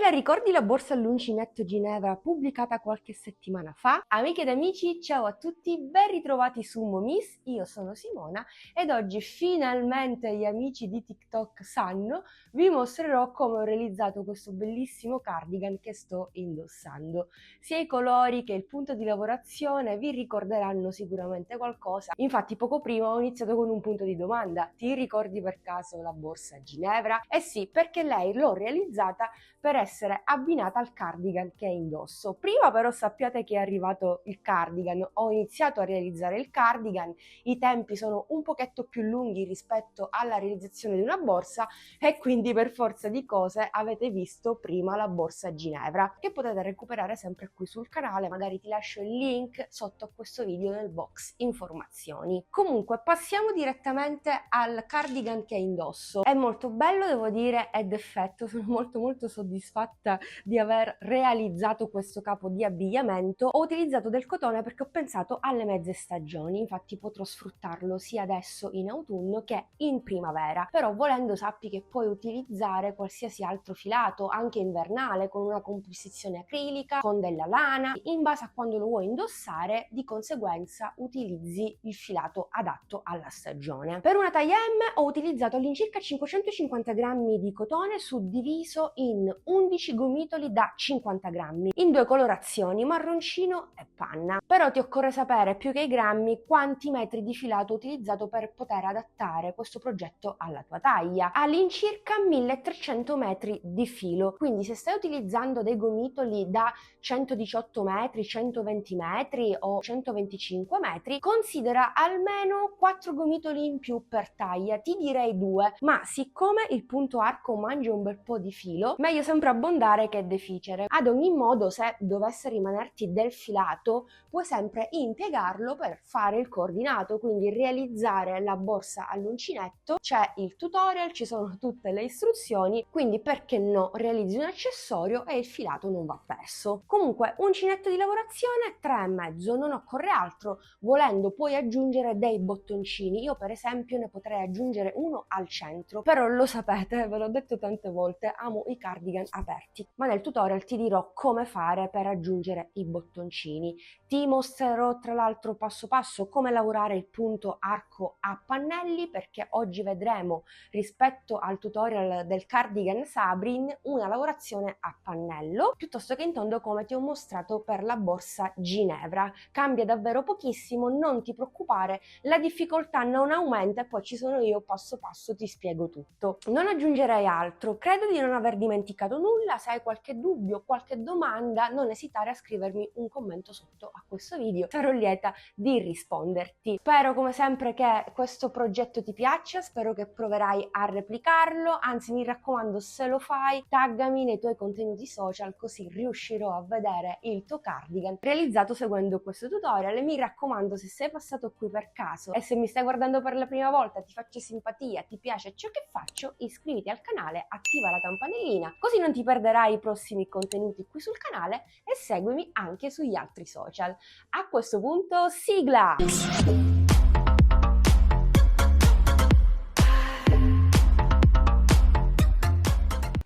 la ricordi la borsa all'uncinetto Ginevra pubblicata qualche settimana fa? Amiche ed amici, ciao a tutti, ben ritrovati su Momis, io sono Simona ed oggi finalmente gli amici di TikTok sanno, vi mostrerò come ho realizzato questo bellissimo cardigan che sto indossando. Sia i colori che il punto di lavorazione vi ricorderanno sicuramente qualcosa, infatti poco prima ho iniziato con un punto di domanda: ti ricordi per caso la borsa Ginevra? Eh sì, perché lei l'ho realizzata per essere abbinata al cardigan che indosso. Prima però sappiate che è arrivato il cardigan, ho iniziato a realizzare il cardigan, i tempi sono un pochetto più lunghi rispetto alla realizzazione di una borsa e quindi per forza di cose avete visto prima la borsa Ginevra, che potete recuperare sempre qui sul canale, magari ti lascio il link sotto a questo video nel box informazioni. Comunque passiamo direttamente al cardigan che indosso. È molto bello, devo dire, ed effetto, sono molto soddisfatta di aver realizzato questo capo di abbigliamento. Ho utilizzato del cotone perché ho pensato alle mezze stagioni, infatti potrò sfruttarlo sia adesso in autunno che in primavera, però volendo sappi che puoi utilizzare qualsiasi altro filato anche invernale con una composizione acrilica, con della lana, in base a quando lo vuoi indossare. Di conseguenza utilizzi il filato adatto alla stagione. Per una taglia M ho utilizzato all'incirca 550 grammi di cotone suddiviso in 11 gomitoli da 50 grammi in due colorazioni, marroncino e panna. Però ti occorre sapere più che i grammi quanti metri di filato ho utilizzato per poter adattare questo progetto alla tua taglia. All'incirca 1300 metri di filo, quindi se stai utilizzando dei gomitoli da 118 metri, 120 metri o 125 metri, considera almeno 4 gomitoli in più per taglia, ti direi 2, ma siccome il punto arco mangia un bel po' di filo, meglio sempre abbondare che deficere. Ad ogni modo, se dovesse rimanerti del filato, puoi sempre impiegarlo per fare il coordinato, quindi realizzare la borsa all'uncinetto. C'è il tutorial, ci sono tutte le istruzioni, quindi perché no, realizzi un accessorio e il filato non va perso. Comunque, uncinetto di lavorazione 3,5, non occorre altro. Volendo puoi aggiungere dei bottoncini, io per esempio ne potrei aggiungere uno al centro, però lo sapete, ve l'ho detto tante volte, amo i cardigan aperti, ma nel tutorial ti dirò come fare per aggiungere i bottoncini. Ti mostrerò tra l'altro passo passo come lavorare il punto arco a pannelli, perché oggi vedremo, rispetto al tutorial del cardigan Sabrin, una lavorazione a pannello piuttosto che in tondo come ti ho mostrato per la borsa Ginevra. Cambia davvero pochissimo, non ti preoccupare, la difficoltà non aumenta e poi ci sono io, passo passo ti spiego tutto. Non aggiungerei altro, credo di non aver dimenticato nulla. Se hai qualche dubbio, qualche domanda, non esitare a scrivermi un commento sotto a questo video, sarò lieta di risponderti. Spero come sempre che questo progetto ti piaccia, spero che proverai a replicarlo, anzi mi raccomando, se lo fai taggami nei tuoi contenuti social così riuscirò a vedere il tuo cardigan realizzato seguendo questo tutorial. E mi raccomando, se sei passato qui per caso e se mi stai guardando per la prima volta, ti faccio simpatia, ti piace ciò che faccio, iscriviti al canale, attiva la campanellina così non ti perderai i prossimi contenuti qui sul canale e seguimi anche sugli altri social. A questo punto, sigla!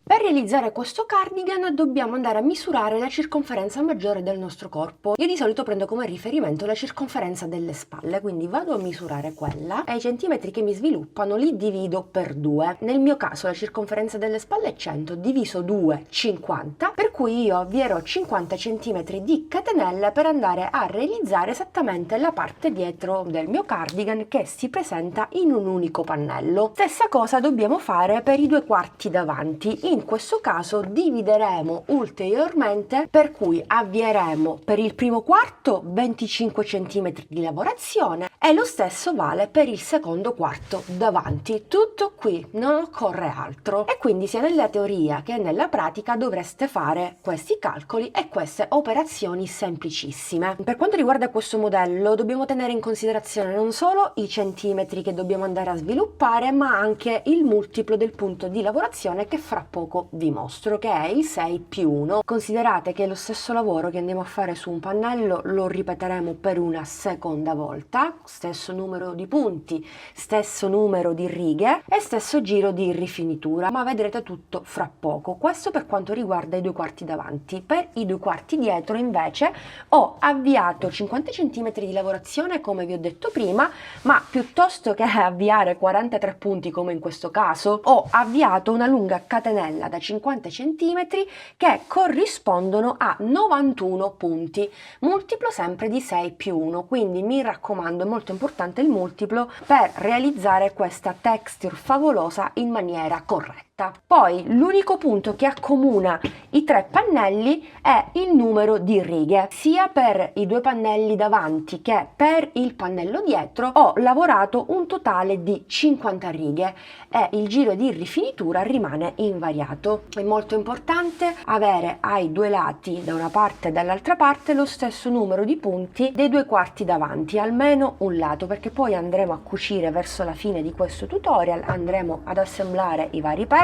Per realizzare questo cardigan dobbiamo andare a misurare la circonferenza maggiore del nostro corpo. Io di solito prendo come riferimento la circonferenza delle spalle, quindi vado a misurare quella e i centimetri che mi sviluppano li divido per 2. Nel mio caso la circonferenza delle spalle è 100, diviso 2, 50, per cui io avvierò 50 centimetri di catenelle per andare a realizzare esattamente la parte dietro del mio cardigan che si presenta in un unico pannello. Stessa cosa dobbiamo fare per i 2/4 davanti. In questo caso divideremo ulteriormente, per cui avvieremo per il primo quarto 25 cm di lavorazione e lo stesso vale per il secondo quarto davanti. Tutto qui, non occorre altro, e quindi sia nella teoria che nella pratica dovreste fare questi calcoli e queste operazioni semplicissime. Per quanto riguarda questo modello dobbiamo tenere in considerazione non solo i centimetri che dobbiamo andare a sviluppare, ma anche il multiplo del punto di lavorazione che fra poco vi mostro, che è il 6+1. Considerate che lo stesso lavoro che andiamo a fare su un pannello lo ripeteremo per una seconda volta, stesso numero di punti, stesso numero di righe e stesso giro di rifinitura, ma vedrete tutto fra poco. Questo per quanto riguarda i 2 quarti davanti. Per i 2 quarti dietro invece ho avviato 50 cm di lavorazione come vi ho detto prima, ma piuttosto che avviare 43 punti come in questo caso, ho avviato una lunga catenella da 50 cm che corrispondono a 91 punti, multiplo sempre di 6 più 1, quindi mi raccomando, è molto importante il multiplo per realizzare questa texture favolosa in maniera corretta. Poi l'unico punto che accomuna i 3 pannelli è il numero di righe. Sia per i 2 pannelli davanti che per il pannello dietro ho lavorato un totale di 50 righe e il giro di rifinitura rimane invariato. È molto importante avere ai 2 lati, da una parte e dall'altra parte, lo stesso numero di punti dei 2 quarti davanti, almeno un lato, perché poi andremo a cucire verso la fine di questo tutorial, andremo ad assemblare i vari pezzi,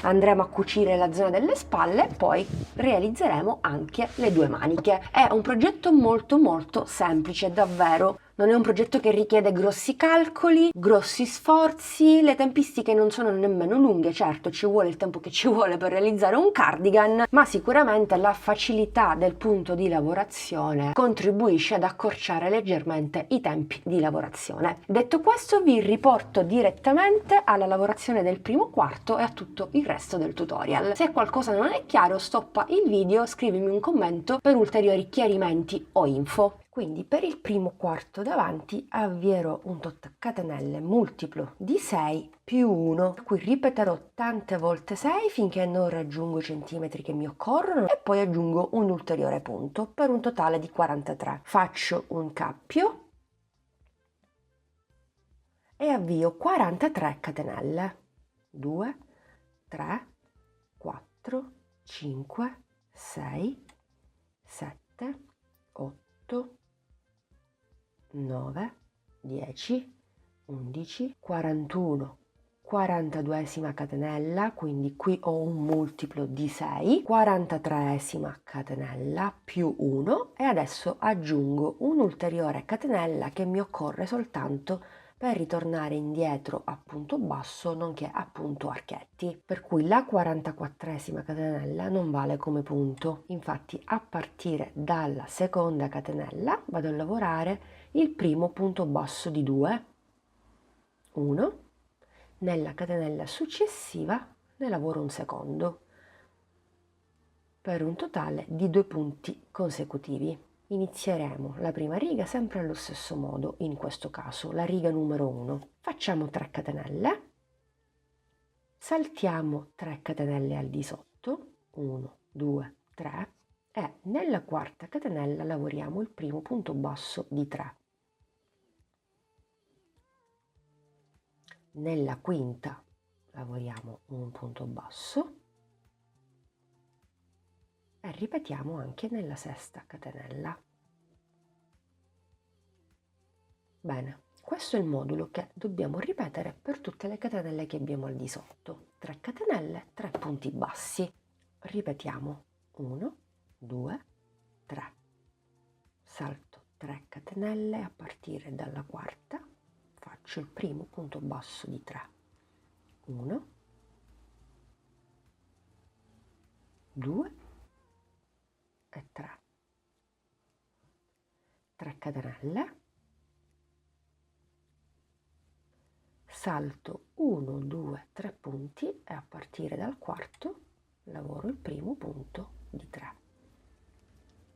andremo a cucire la zona delle spalle, poi realizzeremo anche le 2 maniche. È un progetto molto semplice, davvero. Non è un progetto che richiede grossi calcoli, grossi sforzi, le tempistiche non sono nemmeno lunghe, certo ci vuole il tempo che ci vuole per realizzare un cardigan, ma sicuramente la facilità del punto di lavorazione contribuisce ad accorciare leggermente i tempi di lavorazione. Detto questo, vi riporto direttamente alla lavorazione del primo quarto e a tutto il resto del tutorial. Se qualcosa non è chiaro, stoppa il video, scrivimi un commento per ulteriori chiarimenti o info. Quindi per il primo quarto davanti avvierò un tot catenelle multiplo di 6 più 1, qui ripeterò tante volte 6 finché non raggiungo i centimetri che mi occorrono e poi aggiungo un ulteriore punto per un totale di 43. Faccio un cappio e avvio 43 catenelle. 2, 3, 4, 5, 6, 7, 8, 9, 10, 11, 41, 42esima catenella, quindi qui ho un multiplo di 6, 43esima catenella più 1 e adesso aggiungo un'ulteriore catenella che mi occorre soltanto per ritornare indietro a punto basso nonché a punto archetti, per cui la 44esima catenella non vale come punto. Infatti a partire dalla seconda catenella vado a lavorare il primo punto basso di 2, 1, nella catenella successiva ne lavoro un secondo, per un totale di 2 punti consecutivi. Inizieremo la prima riga sempre allo stesso modo, in questo caso la riga numero 1. Facciamo 3 catenelle, saltiamo 3 catenelle al di sotto, 1, 2, 3, e nella quarta catenella lavoriamo il primo punto basso di 3. Nella quinta lavoriamo un punto basso e ripetiamo anche nella sesta catenella. Bene, questo è il modulo che dobbiamo ripetere per tutte le catenelle che abbiamo al di sotto. 3 catenelle, 3 punti bassi. Ripetiamo 1, 2, 3. Salto 3 catenelle a partire dalla quarta, faccio il primo punto basso di 3. 1, 2 e 3. 3 catenelle, salto 1, 2, 3 punti e a partire dal quarto lavoro il primo punto di 3.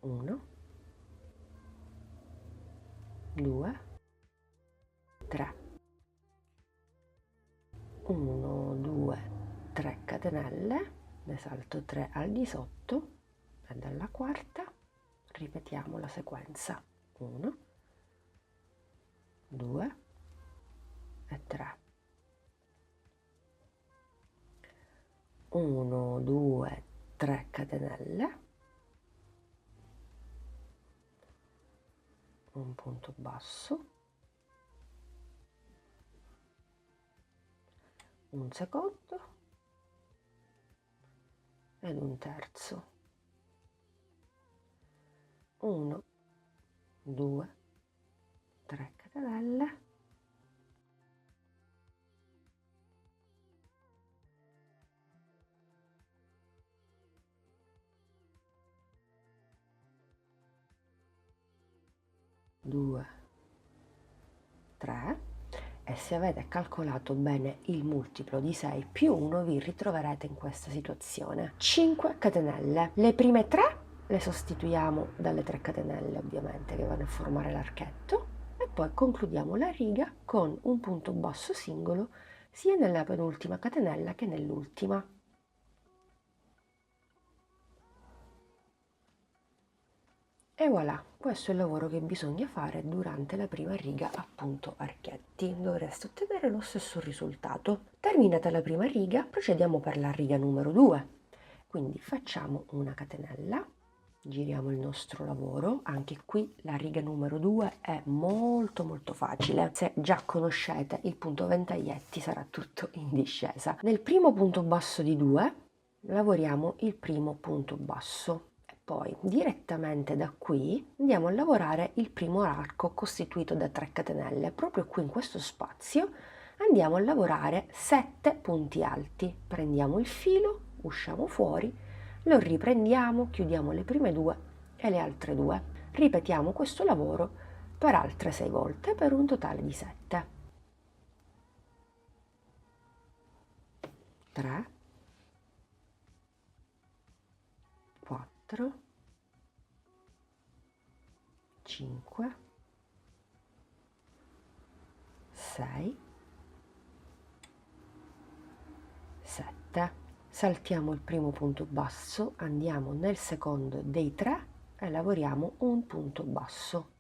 1, 2, 3. 1, 2, 3 catenelle, ne salto 3 al di sotto e dalla quarta ripetiamo la sequenza. 1, 2 e 3. 1, 2, 3 catenelle, un punto basso, un secondo ed un terzo. 1, 2, 3 catenelle catenelle, due, 3, e se avete calcolato bene il multiplo di 6 più 1 vi ritroverete in questa situazione. 5 catenelle. Le prime 3 le sostituiamo dalle 3 catenelle ovviamente che vanno a formare l'archetto e poi concludiamo la riga con un punto basso singolo sia nella penultima catenella che nell'ultima. E voilà, questo è il lavoro che bisogna fare durante la prima riga, appunto archetti. Dovreste ottenere lo stesso risultato. Terminata la prima riga, procediamo per la riga numero 2. Quindi facciamo una catenella, giriamo il nostro lavoro. Anche qui la riga numero 2 è molto facile. Se già conoscete il punto ventaglietti sarà tutto in discesa. Nel primo punto basso di 2 lavoriamo il primo punto basso. Poi direttamente da qui andiamo a lavorare il primo arco costituito da 3 catenelle. Proprio qui in questo spazio andiamo a lavorare 7 punti alti. Prendiamo il filo, usciamo fuori, lo riprendiamo, chiudiamo le prime 2 e le altre 2. Ripetiamo questo lavoro per altre 6 volte per un totale di 7. 3, 4, 5, 6, 7. Saltiamo il primo punto basso, andiamo nel secondo dei 3 e lavoriamo un punto basso.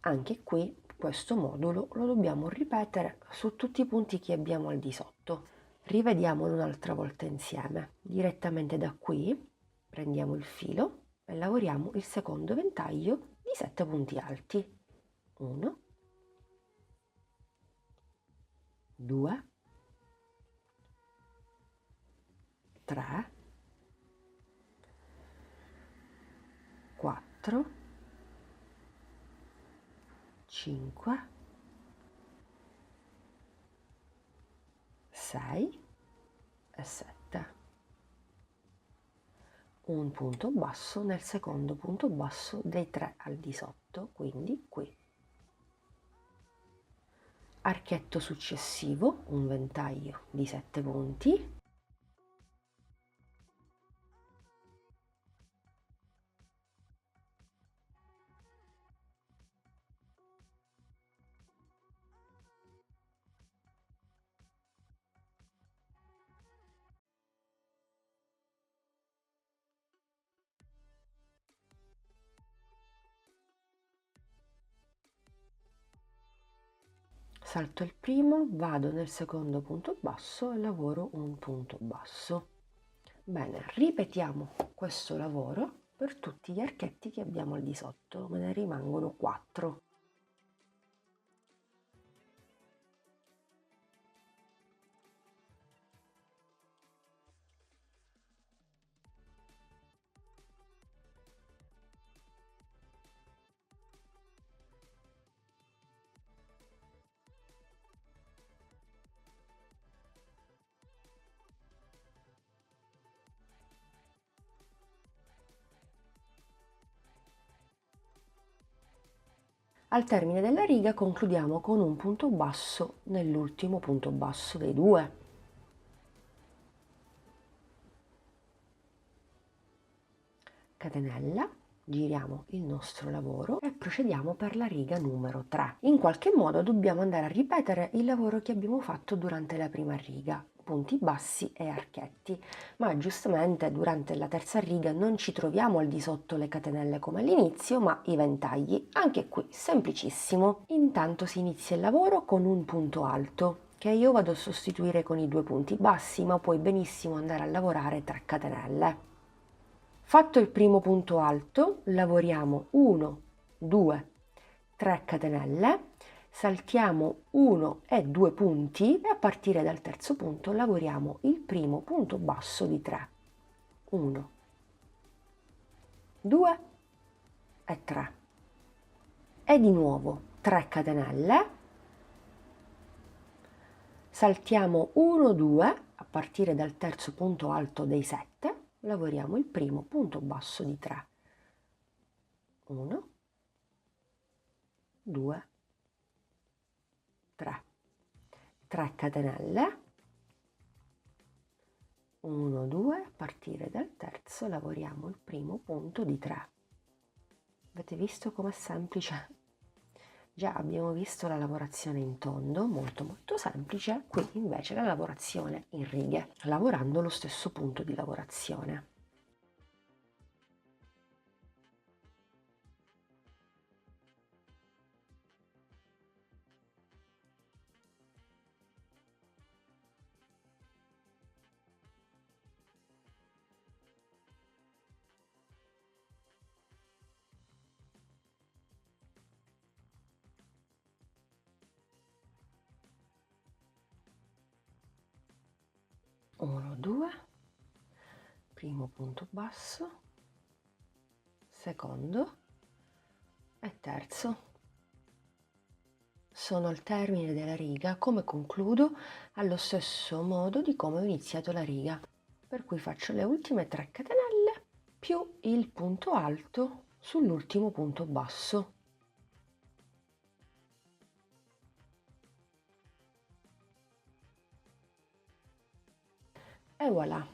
Anche qui questo modulo lo dobbiamo ripetere su tutti i punti che abbiamo al di sotto. Rivediamolo un'altra volta insieme. Direttamente da qui prendiamo il filo e lavoriamo il secondo ventaglio di 7 punti alti. 1, 2, 3, 4, 5, 6 e 7. Un punto basso nel secondo punto basso dei 3 al di sotto, quindi qui. Archetto successivo, un ventaglio di 7 punti. Salto il primo, vado nel secondo punto basso e lavoro un punto basso. Bene, ripetiamo questo lavoro per tutti gli archetti che abbiamo al di sotto, me ne rimangono 4. Al termine della riga concludiamo con un punto basso nell'ultimo punto basso dei 2. Catenella, giriamo il nostro lavoro e procediamo per la riga numero 3. In qualche modo dobbiamo andare a ripetere il lavoro che abbiamo fatto durante la prima riga, punti bassi e archetti, ma giustamente durante la terza riga non ci troviamo al di sotto le catenelle come all'inizio, ma i ventagli. Anche qui semplicissimo. Intanto si inizia il lavoro con un punto alto che io vado a sostituire con i 2 punti bassi, ma puoi benissimo andare a lavorare 3 catenelle. Fatto il primo punto alto, lavoriamo 1, 2, 3 catenelle, saltiamo 1 e 2 punti e a partire dal terzo punto lavoriamo il primo punto basso di 3. 1, 2 e 3. e di nuovo 3 catenelle, saltiamo 1 2 a partire dal terzo punto alto dei 7, lavoriamo il primo punto basso di 3, 1 2 3, 3 catenelle, 1 2, a partire dal terzo lavoriamo il primo punto di 3. Avete visto com'è semplice? Già abbiamo visto la lavorazione in tondo, molto semplice, qui invece la lavorazione in righe, lavorando lo stesso punto di lavorazione. Uno, due, primo punto basso, secondo e terzo. Sono al termine della riga, come concludo allo stesso modo di come ho iniziato la riga, per cui faccio le ultime 3 catenelle più il punto alto sull'ultimo punto basso. E voilà,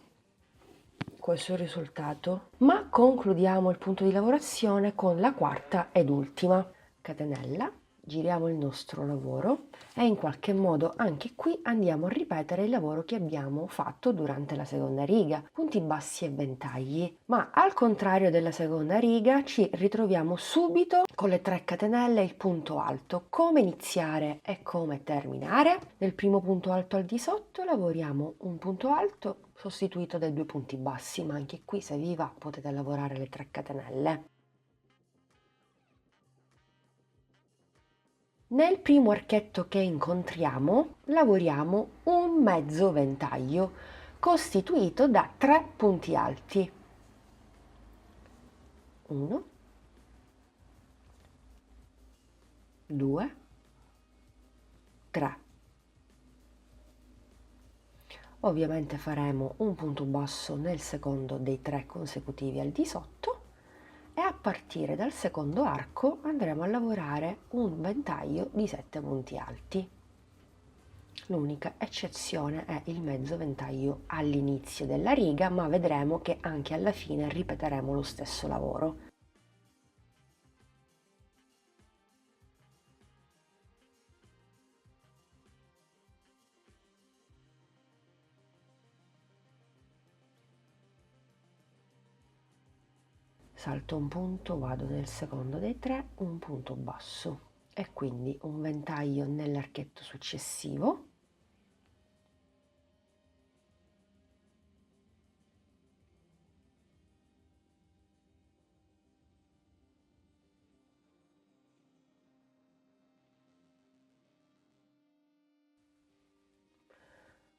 questo è il risultato. Ma concludiamo il punto di lavorazione con la quarta ed ultima catenella, giriamo il nostro lavoro e in qualche modo anche qui andiamo a ripetere il lavoro che abbiamo fatto durante la seconda riga, punti bassi e ventagli, ma al contrario della seconda riga ci ritroviamo subito con le 3 catenelle e il punto alto. Come iniziare e come terminare? Nel primo punto alto al di sotto lavoriamo un punto alto sostituito dai 2 punti bassi, ma anche qui se vi va potete lavorare le 3 catenelle. Nel primo archetto che incontriamo lavoriamo un mezzo ventaglio costituito da 3 punti alti. 1, 2, 3. Ovviamente faremo un punto basso nel secondo dei 3 consecutivi al di sotto e a partire dal secondo arco andremo a lavorare un ventaglio di 7 punti alti. L'unica eccezione è il mezzo ventaglio all'inizio della riga, ma vedremo che anche alla fine ripeteremo lo stesso lavoro. Salto un punto, vado nel secondo dei 3, un punto basso e quindi un ventaglio nell'archetto successivo.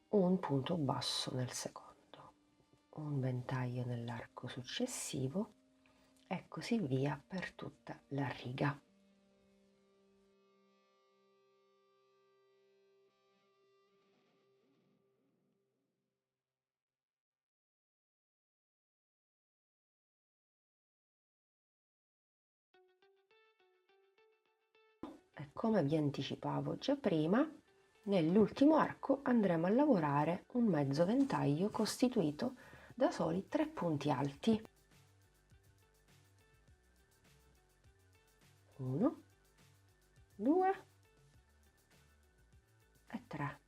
Un punto basso nel secondo, un ventaglio nell'arco successivo e così via per tutta la riga. E come vi anticipavo già prima, nell'ultimo arco andremo a lavorare un mezzo ventaglio costituito da soli 3 punti alti. 1, 2 e 3.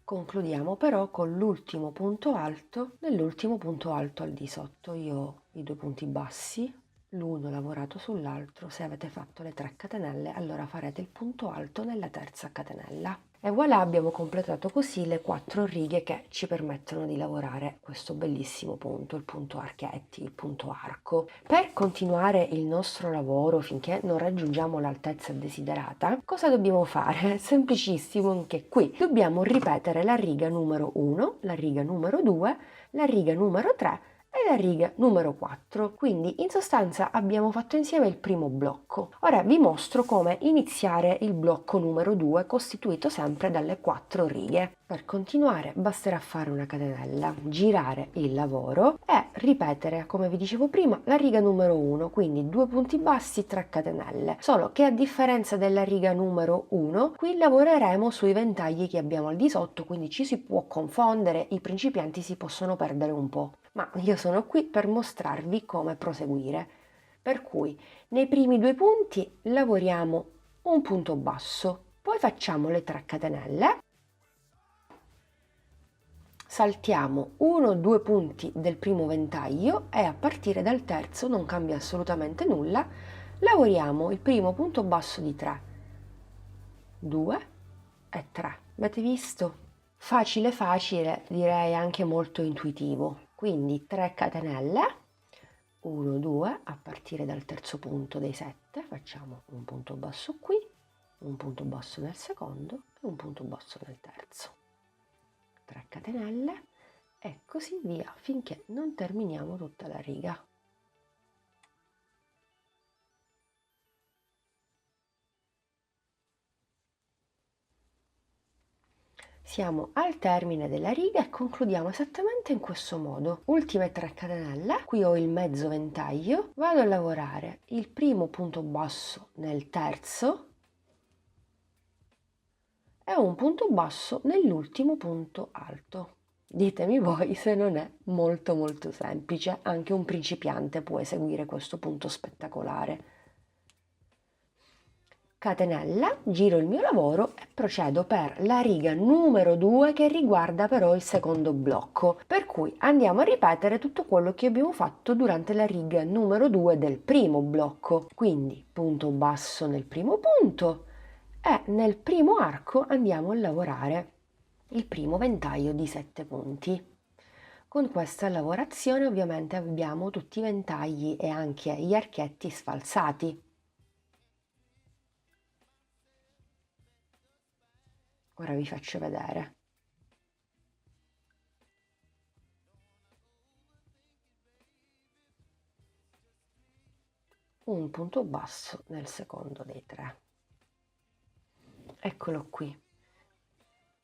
Concludiamo però con l'ultimo punto alto nell'ultimo punto alto al di sotto. Io ho i 2 punti bassi, l'uno lavorato sull'altro. Se avete fatto le 3 catenelle allora farete il punto alto nella terza catenella. E voilà, abbiamo completato così le 4 righe che ci permettono di lavorare questo bellissimo punto, il punto archetti, il punto arco. Per continuare il nostro lavoro finché non raggiungiamo l'altezza desiderata, cosa dobbiamo fare? Semplicissimo anche qui. Dobbiamo ripetere la riga numero 1, la riga numero 2, la riga numero 3 e la riga numero 4. Quindi in sostanza abbiamo fatto insieme il primo blocco. Ora vi mostro come iniziare il blocco numero 2, costituito sempre dalle 4 righe. Per continuare basterà fare una catenella, girare il lavoro e ripetere, come vi dicevo prima, la riga numero 1, quindi 2 punti bassi, 3 catenelle. Solo che a differenza della riga numero 1, qui lavoreremo sui ventagli che abbiamo al di sotto, quindi ci si può confondere, i principianti si possono perdere un po'. Ma io sono qui per mostrarvi come proseguire. Per cui nei primi 2 punti lavoriamo un punto basso, poi facciamo le 3 catenelle, saltiamo 1-2 punti del primo ventaglio e a partire dal terzo non cambia assolutamente nulla, lavoriamo il primo punto basso di 3, 2 e 3. Avete visto? Facile facile, direi anche molto intuitivo. Quindi 3 catenelle, 1, 2, a partire dal terzo punto dei 7 facciamo un punto basso qui, un punto basso nel secondo e un punto basso nel terzo. 3 catenelle e così via finché non terminiamo tutta la riga. Siamo al termine della riga e concludiamo esattamente in questo modo. Ultime 3 catenelle, qui ho il mezzo ventaglio, vado a lavorare il primo punto basso nel terzo e un punto basso nell'ultimo punto alto. Ditemi voi se non è molto semplice, anche un principiante può eseguire questo punto spettacolare. Catenella, giro il mio lavoro e procedo per la riga numero 2 che riguarda però il secondo blocco, per cui andiamo a ripetere tutto quello che abbiamo fatto durante la riga numero 2 del primo blocco. Quindi punto basso nel primo punto e nel primo arco andiamo a lavorare il primo ventaglio di 7 punti. Con questa lavorazione ovviamente abbiamo tutti i ventagli e anche gli archetti sfalsati. Ora vi faccio vedere. Un punto basso nel secondo dei 3. Eccolo qui.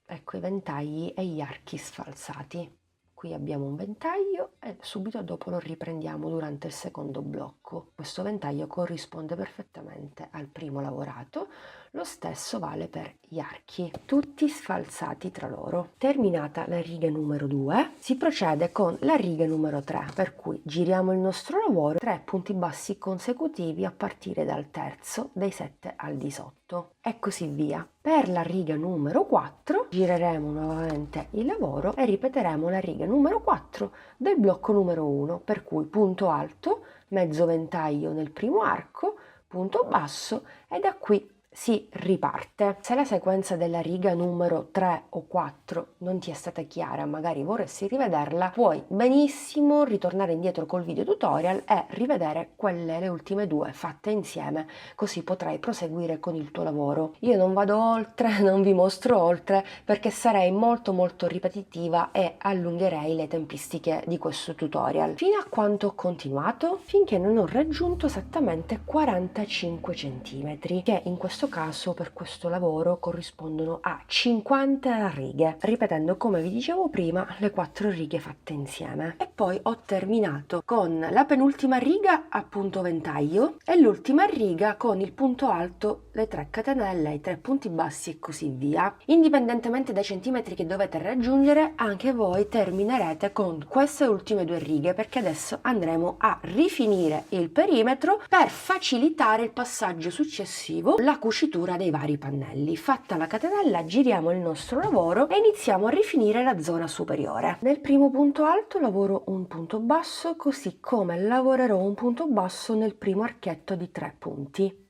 Ecco i ventagli e gli archi sfalsati. Qui abbiamo un ventaglio e subito dopo lo riprendiamo durante il secondo blocco. Questo ventaglio corrisponde perfettamente al primo lavorato, lo stesso vale per gli archi, tutti sfalsati tra loro. Terminata la riga numero 2, si procede con la riga numero 3, per cui giriamo il nostro lavoro 3 punti bassi consecutivi a partire dal terzo dei 7 al di sotto e così via. Per la riga numero 4 gireremo nuovamente il lavoro e ripeteremo la riga numero 4 del blocco numero 1, per cui punto alto, mezzo ventaglio nel primo arco, punto basso e da qui si riparte. Se la sequenza della riga numero 3 o 4 non ti è stata chiara, magari vorresti rivederla, puoi benissimo ritornare indietro col video tutorial e rivedere le ultime 2 fatte insieme, così potrai proseguire con il tuo lavoro. Io non vado oltre, non vi mostro oltre, perché sarei molto ripetitiva e allungherei le tempistiche di questo tutorial. Fino a quanto ho continuato? Finché non ho raggiunto esattamente 45 cm, che in questo caso per questo lavoro corrispondono a 50 righe, ripetendo come vi dicevo prima le 4 righe fatte insieme. E poi ho terminato con la penultima riga a punto ventaglio e l'ultima riga con il punto alto, le 3 catenelle, i 3 punti bassi e così via. Indipendentemente dai centimetri che dovete raggiungere, anche voi terminerete con queste ultime 2 righe, perché adesso andremo a rifinire il perimetro per facilitare il passaggio successivo, la cucitura dei vari pannelli. Fatta la catenella, giriamo il nostro lavoro e iniziamo a rifinire la zona superiore. Nel primo punto alto lavoro un punto basso, così come lavorerò un punto basso nel primo archetto di 3 punti.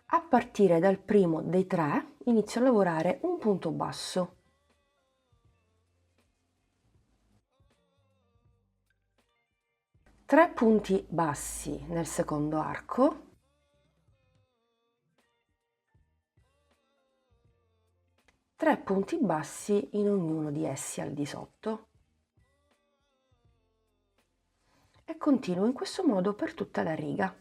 A partire dal primo dei 3 inizio a lavorare un punto basso. Tre punti bassi nel secondo arco, 3 punti bassi in ognuno di essi al di sotto. e continuo in questo modo per tutta la riga.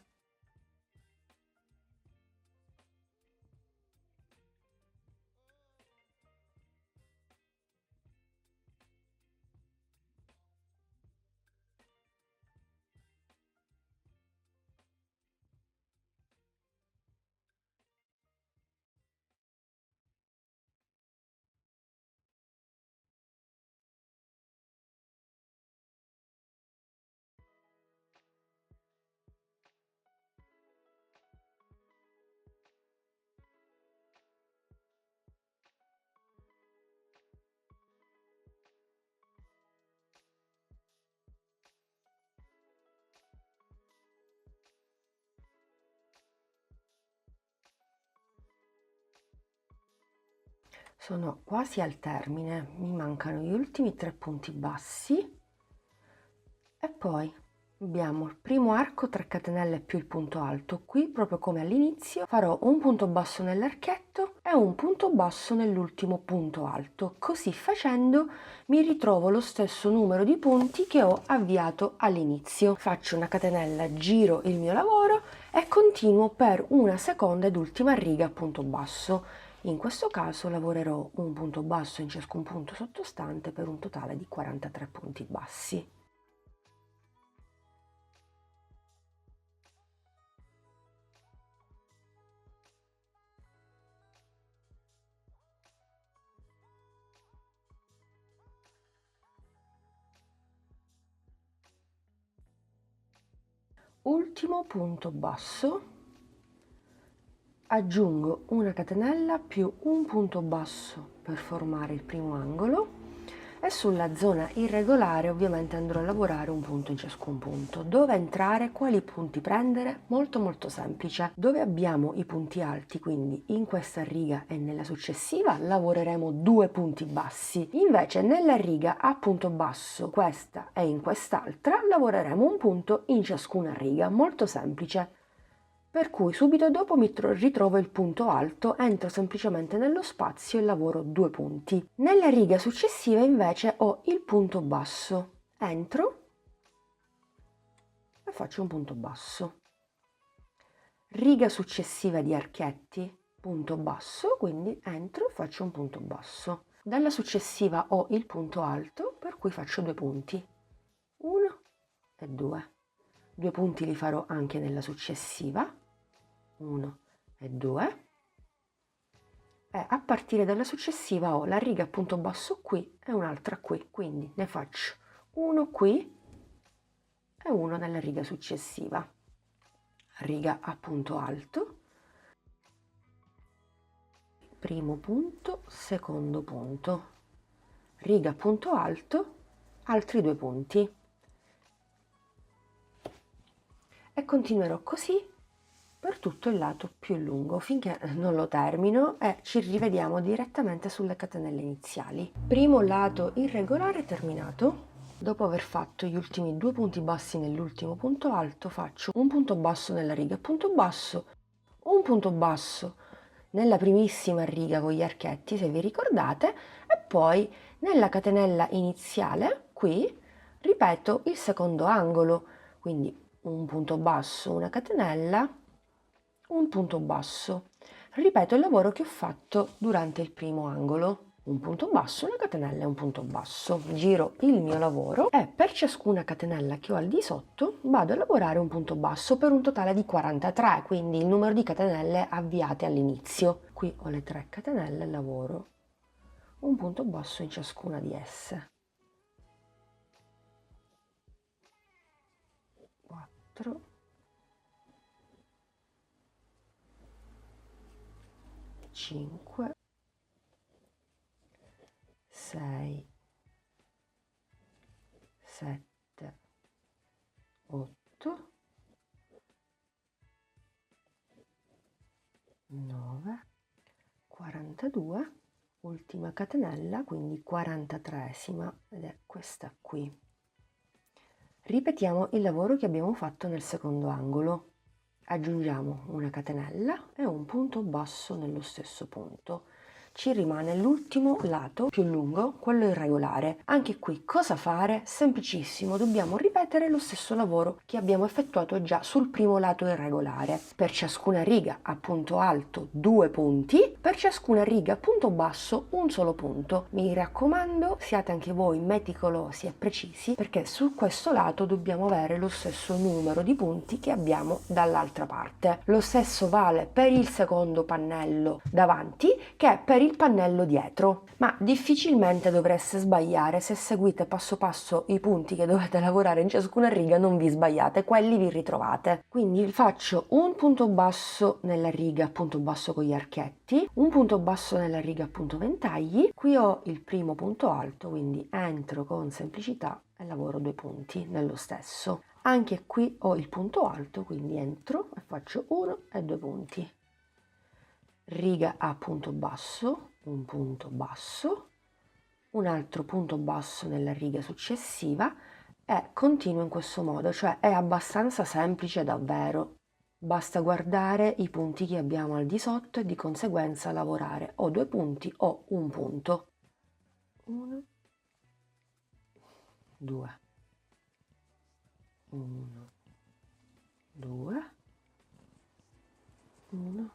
Sono quasi al termine, mi mancano gli ultimi 3 punti bassi e poi abbiamo il primo arco 3 catenelle più il punto alto. Qui, proprio come all'inizio, farò un punto basso nell'archetto e un punto basso nell'ultimo punto alto. Così facendo mi ritrovo lo stesso numero di punti che ho avviato all'inizio. Faccio una catenella, giro il mio lavoro e continuo per una seconda ed ultima riga a punto basso. In questo caso lavorerò un punto basso in ciascun punto sottostante per un totale di 43 punti bassi. Ultimo punto basso, aggiungo una catenella più un punto basso per formare il primo angolo e sulla zona irregolare ovviamente andrò a lavorare un punto in ciascun punto. Dove entrare, quali punti prendere? Molto semplice. Dove abbiamo i punti alti, quindi in questa riga e nella successiva, lavoreremo 2 punti bassi. Invece nella riga a punto basso, questa e in quest'altra, lavoreremo un punto in ciascuna riga. Molto semplice. Per cui subito dopo mi ritrovo il punto alto, entro semplicemente nello spazio e lavoro 2 punti. Nella riga successiva invece ho il punto basso, entro e faccio un punto basso. Riga successiva di archetti, punto basso, quindi entro e faccio un punto basso. Dalla successiva ho il punto alto, per cui faccio 2 punti, 1 e 2. 2 punti li farò anche nella successiva, 1 e 2, e a partire dalla successiva ho la riga a punto basso qui e un'altra qui, quindi ne faccio uno qui e uno nella riga successiva. Riga a punto alto, primo punto, secondo punto, riga a punto alto, altri 2 punti e continuerò così per tutto il lato più lungo finché non lo termino e ci rivediamo direttamente sulle catenelle iniziali. Primo lato irregolare terminato. Dopo aver fatto gli ultimi 2 punti bassi nell'ultimo punto alto, faccio un punto basso nella riga punto basso, un punto basso nella primissima riga con gli archetti, se vi ricordate, e poi nella catenella iniziale qui ripeto il secondo angolo, quindi un punto basso, una catenella, un punto basso. Ripeto il lavoro che ho fatto durante il primo angolo. Un punto basso, una catenella e un punto basso. Giro il mio lavoro e per ciascuna catenella che ho al di sotto vado a lavorare un punto basso per un totale di 43, quindi il numero di catenelle avviate all'inizio. Qui ho le 3 catenelle e lavoro un punto basso in ciascuna di esse. 4, 5, 6, 7, 8, 9, 42, ultima catenella, quindi 43esima, ed è questa qui. Ripetiamo il lavoro che abbiamo fatto nel secondo angolo. Aggiungiamo una catenella e un punto basso nello stesso punto. ci rimane l'ultimo lato più lungo, quello irregolare. Anche qui cosa fare? Semplicissimo, dobbiamo ripetere lo stesso lavoro che abbiamo effettuato già sul primo lato irregolare. Per ciascuna riga a punto alto 2 punti, per ciascuna riga a punto basso un solo punto. Mi raccomando, siate anche voi meticolosi e precisi, perché su questo lato dobbiamo avere lo stesso numero di punti che abbiamo dall'altra parte. Lo stesso vale per il secondo pannello davanti che per il pannello dietro, ma difficilmente dovreste sbagliare. Se seguite passo passo i punti che dovete lavorare in ciascuna riga non vi sbagliate, quelli vi ritrovate. Quindi faccio un punto basso nella riga punto basso con gli archetti, un punto basso nella riga punto ventagli, qui ho il primo punto alto, quindi entro con semplicità e lavoro 2 punti nello stesso. Anche qui ho il punto alto, quindi entro e faccio 1 e 2 punti. Riga a punto basso, un punto basso, un altro punto basso nella riga successiva e continuo in questo modo, cioè è abbastanza semplice davvero. Basta guardare i punti che abbiamo al di sotto e di conseguenza lavorare o 2 punti o un punto. 1, 2, 1, 2, 1,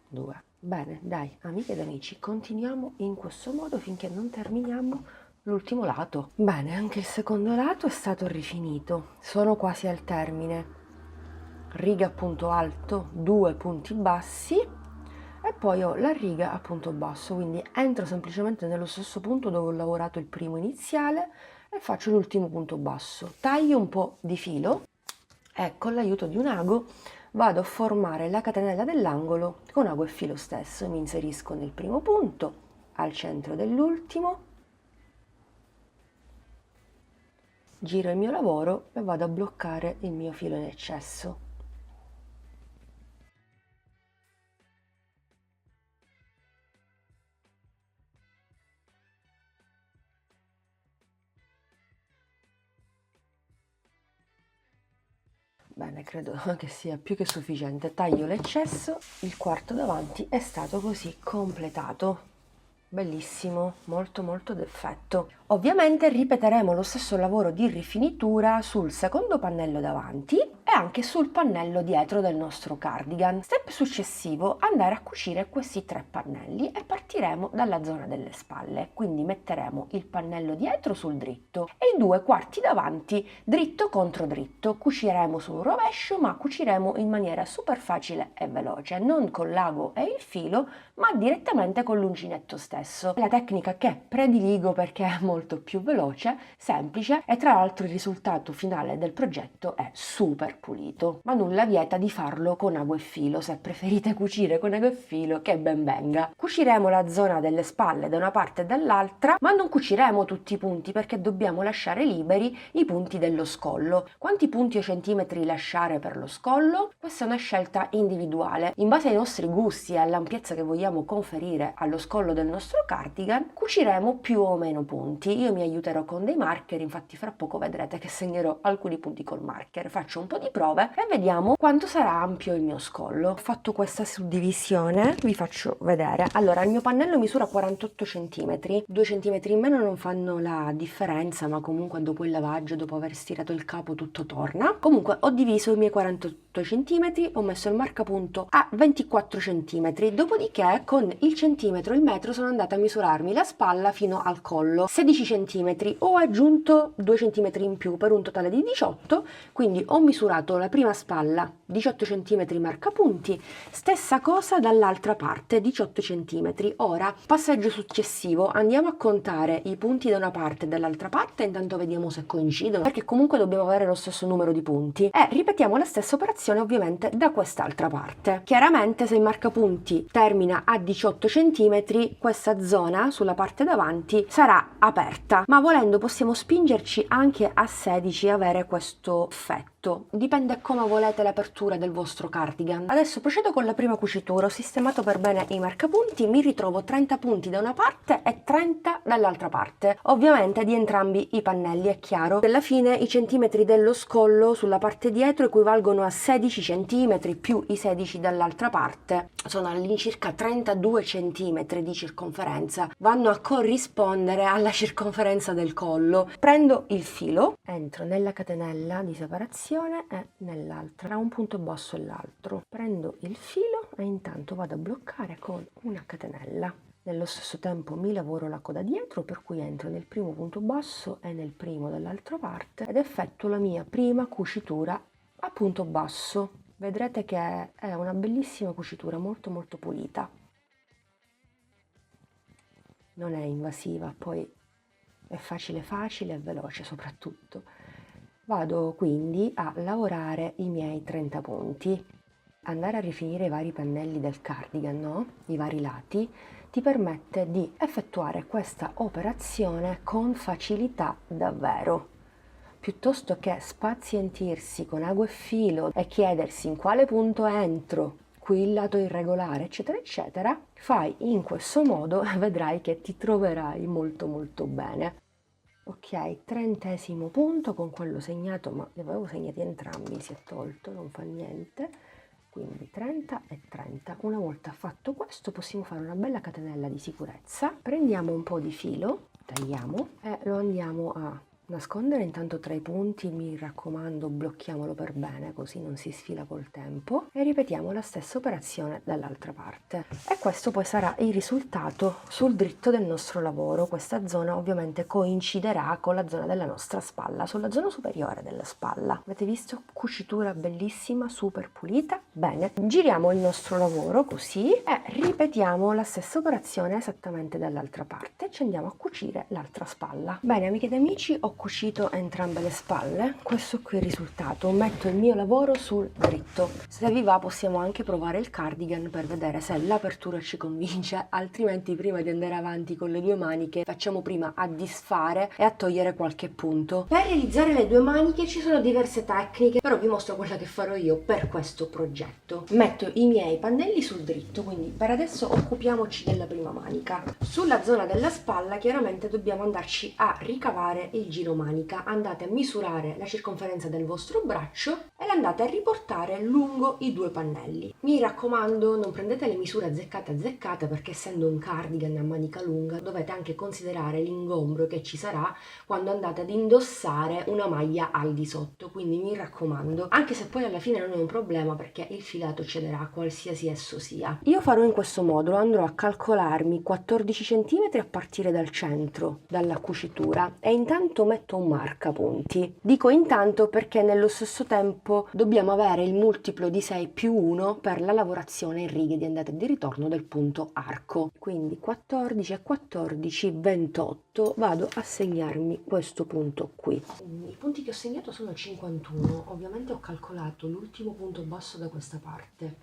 2. Bene, dai, amiche ed amici, continuiamo in questo modo finché non terminiamo l'ultimo lato. Bene, anche il secondo lato è stato rifinito, sono quasi al termine. Riga a punto alto, 2 punti bassi e poi ho la riga a punto basso, quindi entro semplicemente nello stesso punto dove ho lavorato il primo iniziale e faccio l'ultimo punto basso. Taglio un po' di filo e con l'aiuto di un ago vado a formare la catenella dell'angolo con ago e filo stesso. Mi inserisco nel primo punto, al centro dell'ultimo, giro il mio lavoro e vado a bloccare il mio filo in eccesso. Bene, credo che sia più che sufficiente. Taglio l'eccesso, il quarto davanti è stato così completato. Bellissimo, molto molto d'effetto. Ovviamente ripeteremo lo stesso lavoro di rifinitura sul secondo pannello davanti e anche sul pannello dietro del nostro cardigan. Step successivo, andare a cucire questi 3 pannelli e partiremo dalla zona delle spalle. Quindi metteremo il pannello dietro sul dritto e i 2 quarti davanti dritto contro dritto. Cuciremo sul rovescio, ma cuciremo in maniera super facile e veloce, non con l'ago e il filo, ma direttamente con l'uncinetto stesso. È la tecnica che prediligo perché è molto più veloce, semplice e tra l'altro il risultato finale del progetto è super pulito. Ma nulla vieta di farlo con ago e filo, se preferite cucire con ago e filo che ben venga. Cuciremo la zona delle spalle da una parte e dall'altra, ma non cuciremo tutti i punti perché dobbiamo lasciare liberi i punti dello scollo. Quanti punti o centimetri lasciare per lo scollo? Questa è una scelta individuale. In base ai nostri gusti e all'ampiezza che vogliamo conferire allo scollo del nostro cardigan, cuciremo più o meno punti. Io mi aiuterò con dei marker, infatti fra poco vedrete che segnerò alcuni punti col marker. Faccio un po' di prove e vediamo quanto sarà ampio il mio scollo. Ho fatto questa suddivisione, vi faccio vedere. Allora, il mio pannello misura 48 cm, 2 cm in meno non fanno la differenza, ma comunque dopo il lavaggio, dopo aver stirato il capo, tutto torna. Comunque ho diviso i miei 48 cm, ho messo il marcapunto a 24 cm, dopodiché con il centimetro e il metro sono andata a misurarmi la spalla fino al collo, 16 cm, ho aggiunto 2 cm in più per un totale di 18, quindi ho misurato la prima spalla 18 cm marcapunti, stessa cosa dall'altra parte 18 cm. Ora passaggio successivo, andiamo a contare i punti da una parte e dall'altra parte, intanto vediamo se coincidono perché comunque dobbiamo avere lo stesso numero di punti e ripetiamo la stessa operazione ovviamente da quest'altra parte. Chiaramente se il marcapunti termina a 18 cm, questa zona sulla parte davanti sarà aperta, ma volendo possiamo spingerci anche a 16 e avere questo effetto. Dipende come volete l'apertura del vostro cardigan. Adesso procedo con la prima cucitura. Ho sistemato per bene i marcapunti, mi ritrovo 30 punti da una parte e 30 dall'altra parte, ovviamente di entrambi i pannelli, è chiaro. Alla fine i centimetri dello scollo sulla parte dietro equivalgono a 16 16 cm più i 16 dall'altra parte sono all'incirca 32 cm di circonferenza, vanno a corrispondere alla circonferenza del collo. Prendo il filo, entro nella catenella di separazione e nell'altra, tra un punto basso e l'altro. Prendo il filo e intanto vado a bloccare con una catenella. Nello stesso tempo mi lavoro la coda dietro, per cui entro nel primo punto basso e nel primo dall'altra parte ed effettuo la mia prima cucitura a punto basso. Vedrete che è una bellissima cucitura, molto molto pulita. Non è invasiva, poi è facile e veloce soprattutto. Vado quindi a lavorare i miei 30 punti. Andare a rifinire i vari pannelli del cardigan, no? I vari lati, ti permette di effettuare questa operazione con facilità davvero. Piuttosto che spazientirsi con ago e filo e chiedersi in quale punto entro, qui il lato irregolare, eccetera, eccetera, fai in questo modo e vedrai che ti troverai molto molto bene. Ok, 30° punto con quello segnato, ma li avevo segnati entrambi, si è tolto, non fa niente. Quindi 30 e 30. Una volta fatto questo possiamo fare una bella catenella di sicurezza. Prendiamo un po' di filo, tagliamo e lo andiamo a nascondere intanto tra i punti. Mi raccomando, blocchiamolo per bene così non si sfila col tempo e ripetiamo la stessa operazione dall'altra parte. E questo poi sarà il risultato sul dritto del nostro lavoro. Questa zona ovviamente coinciderà con la zona della nostra spalla, sulla zona superiore della spalla. Avete visto? Cucitura bellissima, super pulita. Bene, giriamo il nostro lavoro così e ripetiamo la stessa operazione esattamente dall'altra parte. Ci andiamo a cucire l'altra spalla. Bene, amiche ed amici, ho cucito entrambe le spalle. Questo qui è il risultato. Metto il mio lavoro sul dritto. Se vi va possiamo anche provare il cardigan per vedere se l'apertura ci convince, altrimenti prima di andare avanti con le due maniche facciamo prima a disfare e a togliere qualche punto. Per realizzare le due maniche ci sono diverse tecniche, però vi mostro quella che farò io per questo progetto. Metto i miei pannelli sul dritto, quindi per adesso occupiamoci della prima manica. Sulla zona della spalla chiaramente dobbiamo andarci a ricavare il giro manica. Andate a misurare la circonferenza del vostro braccio e l'andate a riportare lungo i due pannelli. Mi raccomando, non prendete le misure azzeccate perché essendo un cardigan a manica lunga dovete anche considerare l'ingombro che ci sarà quando andate ad indossare una maglia al di sotto, quindi mi raccomando, anche se poi alla fine non è un problema perché il filato cederà qualsiasi esso sia. Io farò in questo modo, andrò a calcolarmi 14 cm a partire dal centro, dalla cucitura, e intanto metto un marcapunti. Dico intanto perché nello stesso tempo dobbiamo avere il multiplo di 6 più 1 per la lavorazione in righe di andata e di ritorno del punto arco. Quindi 14 e 14, 28, vado a segnarmi questo punto qui. I punti che ho segnato sono 51, ovviamente ho calcolato l'ultimo punto basso da questa parte.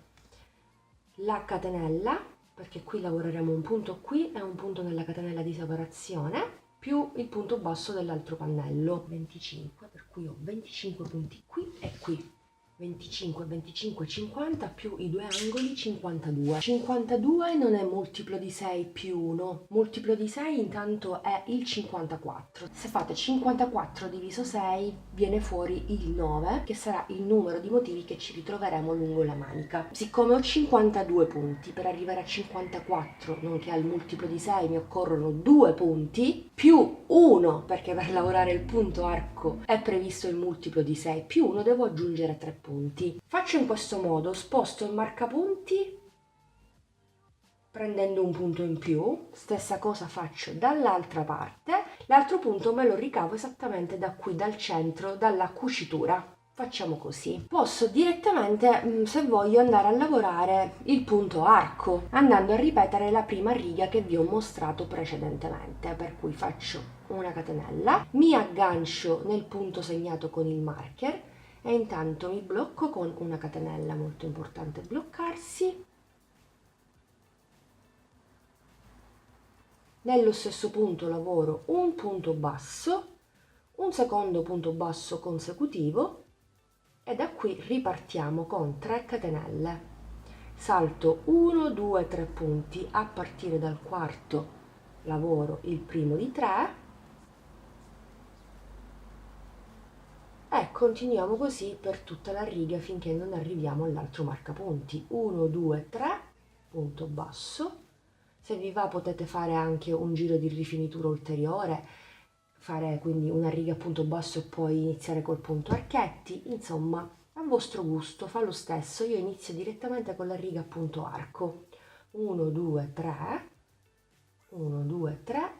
La catenella, perché qui lavoreremo un punto qui e un punto nella catenella di separazione, più il punto basso dell'altro pannello, 25, per cui ho 25 punti qui e qui. 25, 25, 50 più i due angoli 52. 52 non è multiplo di 6 più 1. Multiplo di 6 intanto è il 54. Se fate 54 diviso 6 viene fuori il 9, che sarà il numero di motivi che ci ritroveremo lungo la manica. Siccome ho 52 punti, per arrivare a 54, nonché al multiplo di 6, mi occorrono 2 punti, più 1, perché per lavorare il punto arco è previsto il multiplo di 6, più 1 devo aggiungere 3 punti. Faccio in questo modo, sposto il marcapunti prendendo un punto in più, stessa cosa faccio dall'altra parte, l'altro punto me lo ricavo esattamente da qui, dal centro, dalla cucitura. Facciamo così. Posso direttamente, se voglio, andare a lavorare il punto arco, andando a ripetere la prima riga che vi ho mostrato precedentemente, per cui faccio una catenella, mi aggancio nel punto segnato con il marker, e intanto mi blocco con una catenella, molto importante bloccarsi. Nello stesso punto lavoro un punto basso, un secondo punto basso consecutivo e da qui ripartiamo con 3 catenelle. Salto 1, 2, 3 punti, a partire dal quarto lavoro il primo di 3. Ecco, continuiamo così per tutta la riga finché non arriviamo all'altro marcapunti. 1, 2, 3, punto basso. Se vi va potete fare anche un giro di rifinitura ulteriore, fare quindi una riga a punto basso e poi iniziare col punto archetti, insomma a vostro gusto, fa lo stesso. Io inizio direttamente con la riga a punto arco. 1, 2, 3, 1, 2, 3,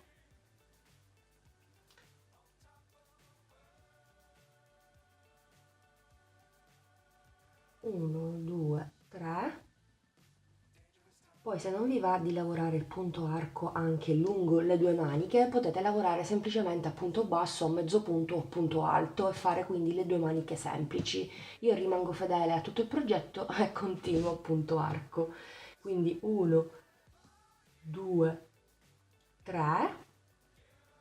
1, 2, 3. Poi se non vi va di lavorare il punto arco anche lungo le due maniche, potete lavorare semplicemente a punto basso, a mezzo punto o a punto alto e fare quindi le due maniche semplici. Io rimango fedele a tutto il progetto e continuo a punto arco. Quindi 1, 2, 3,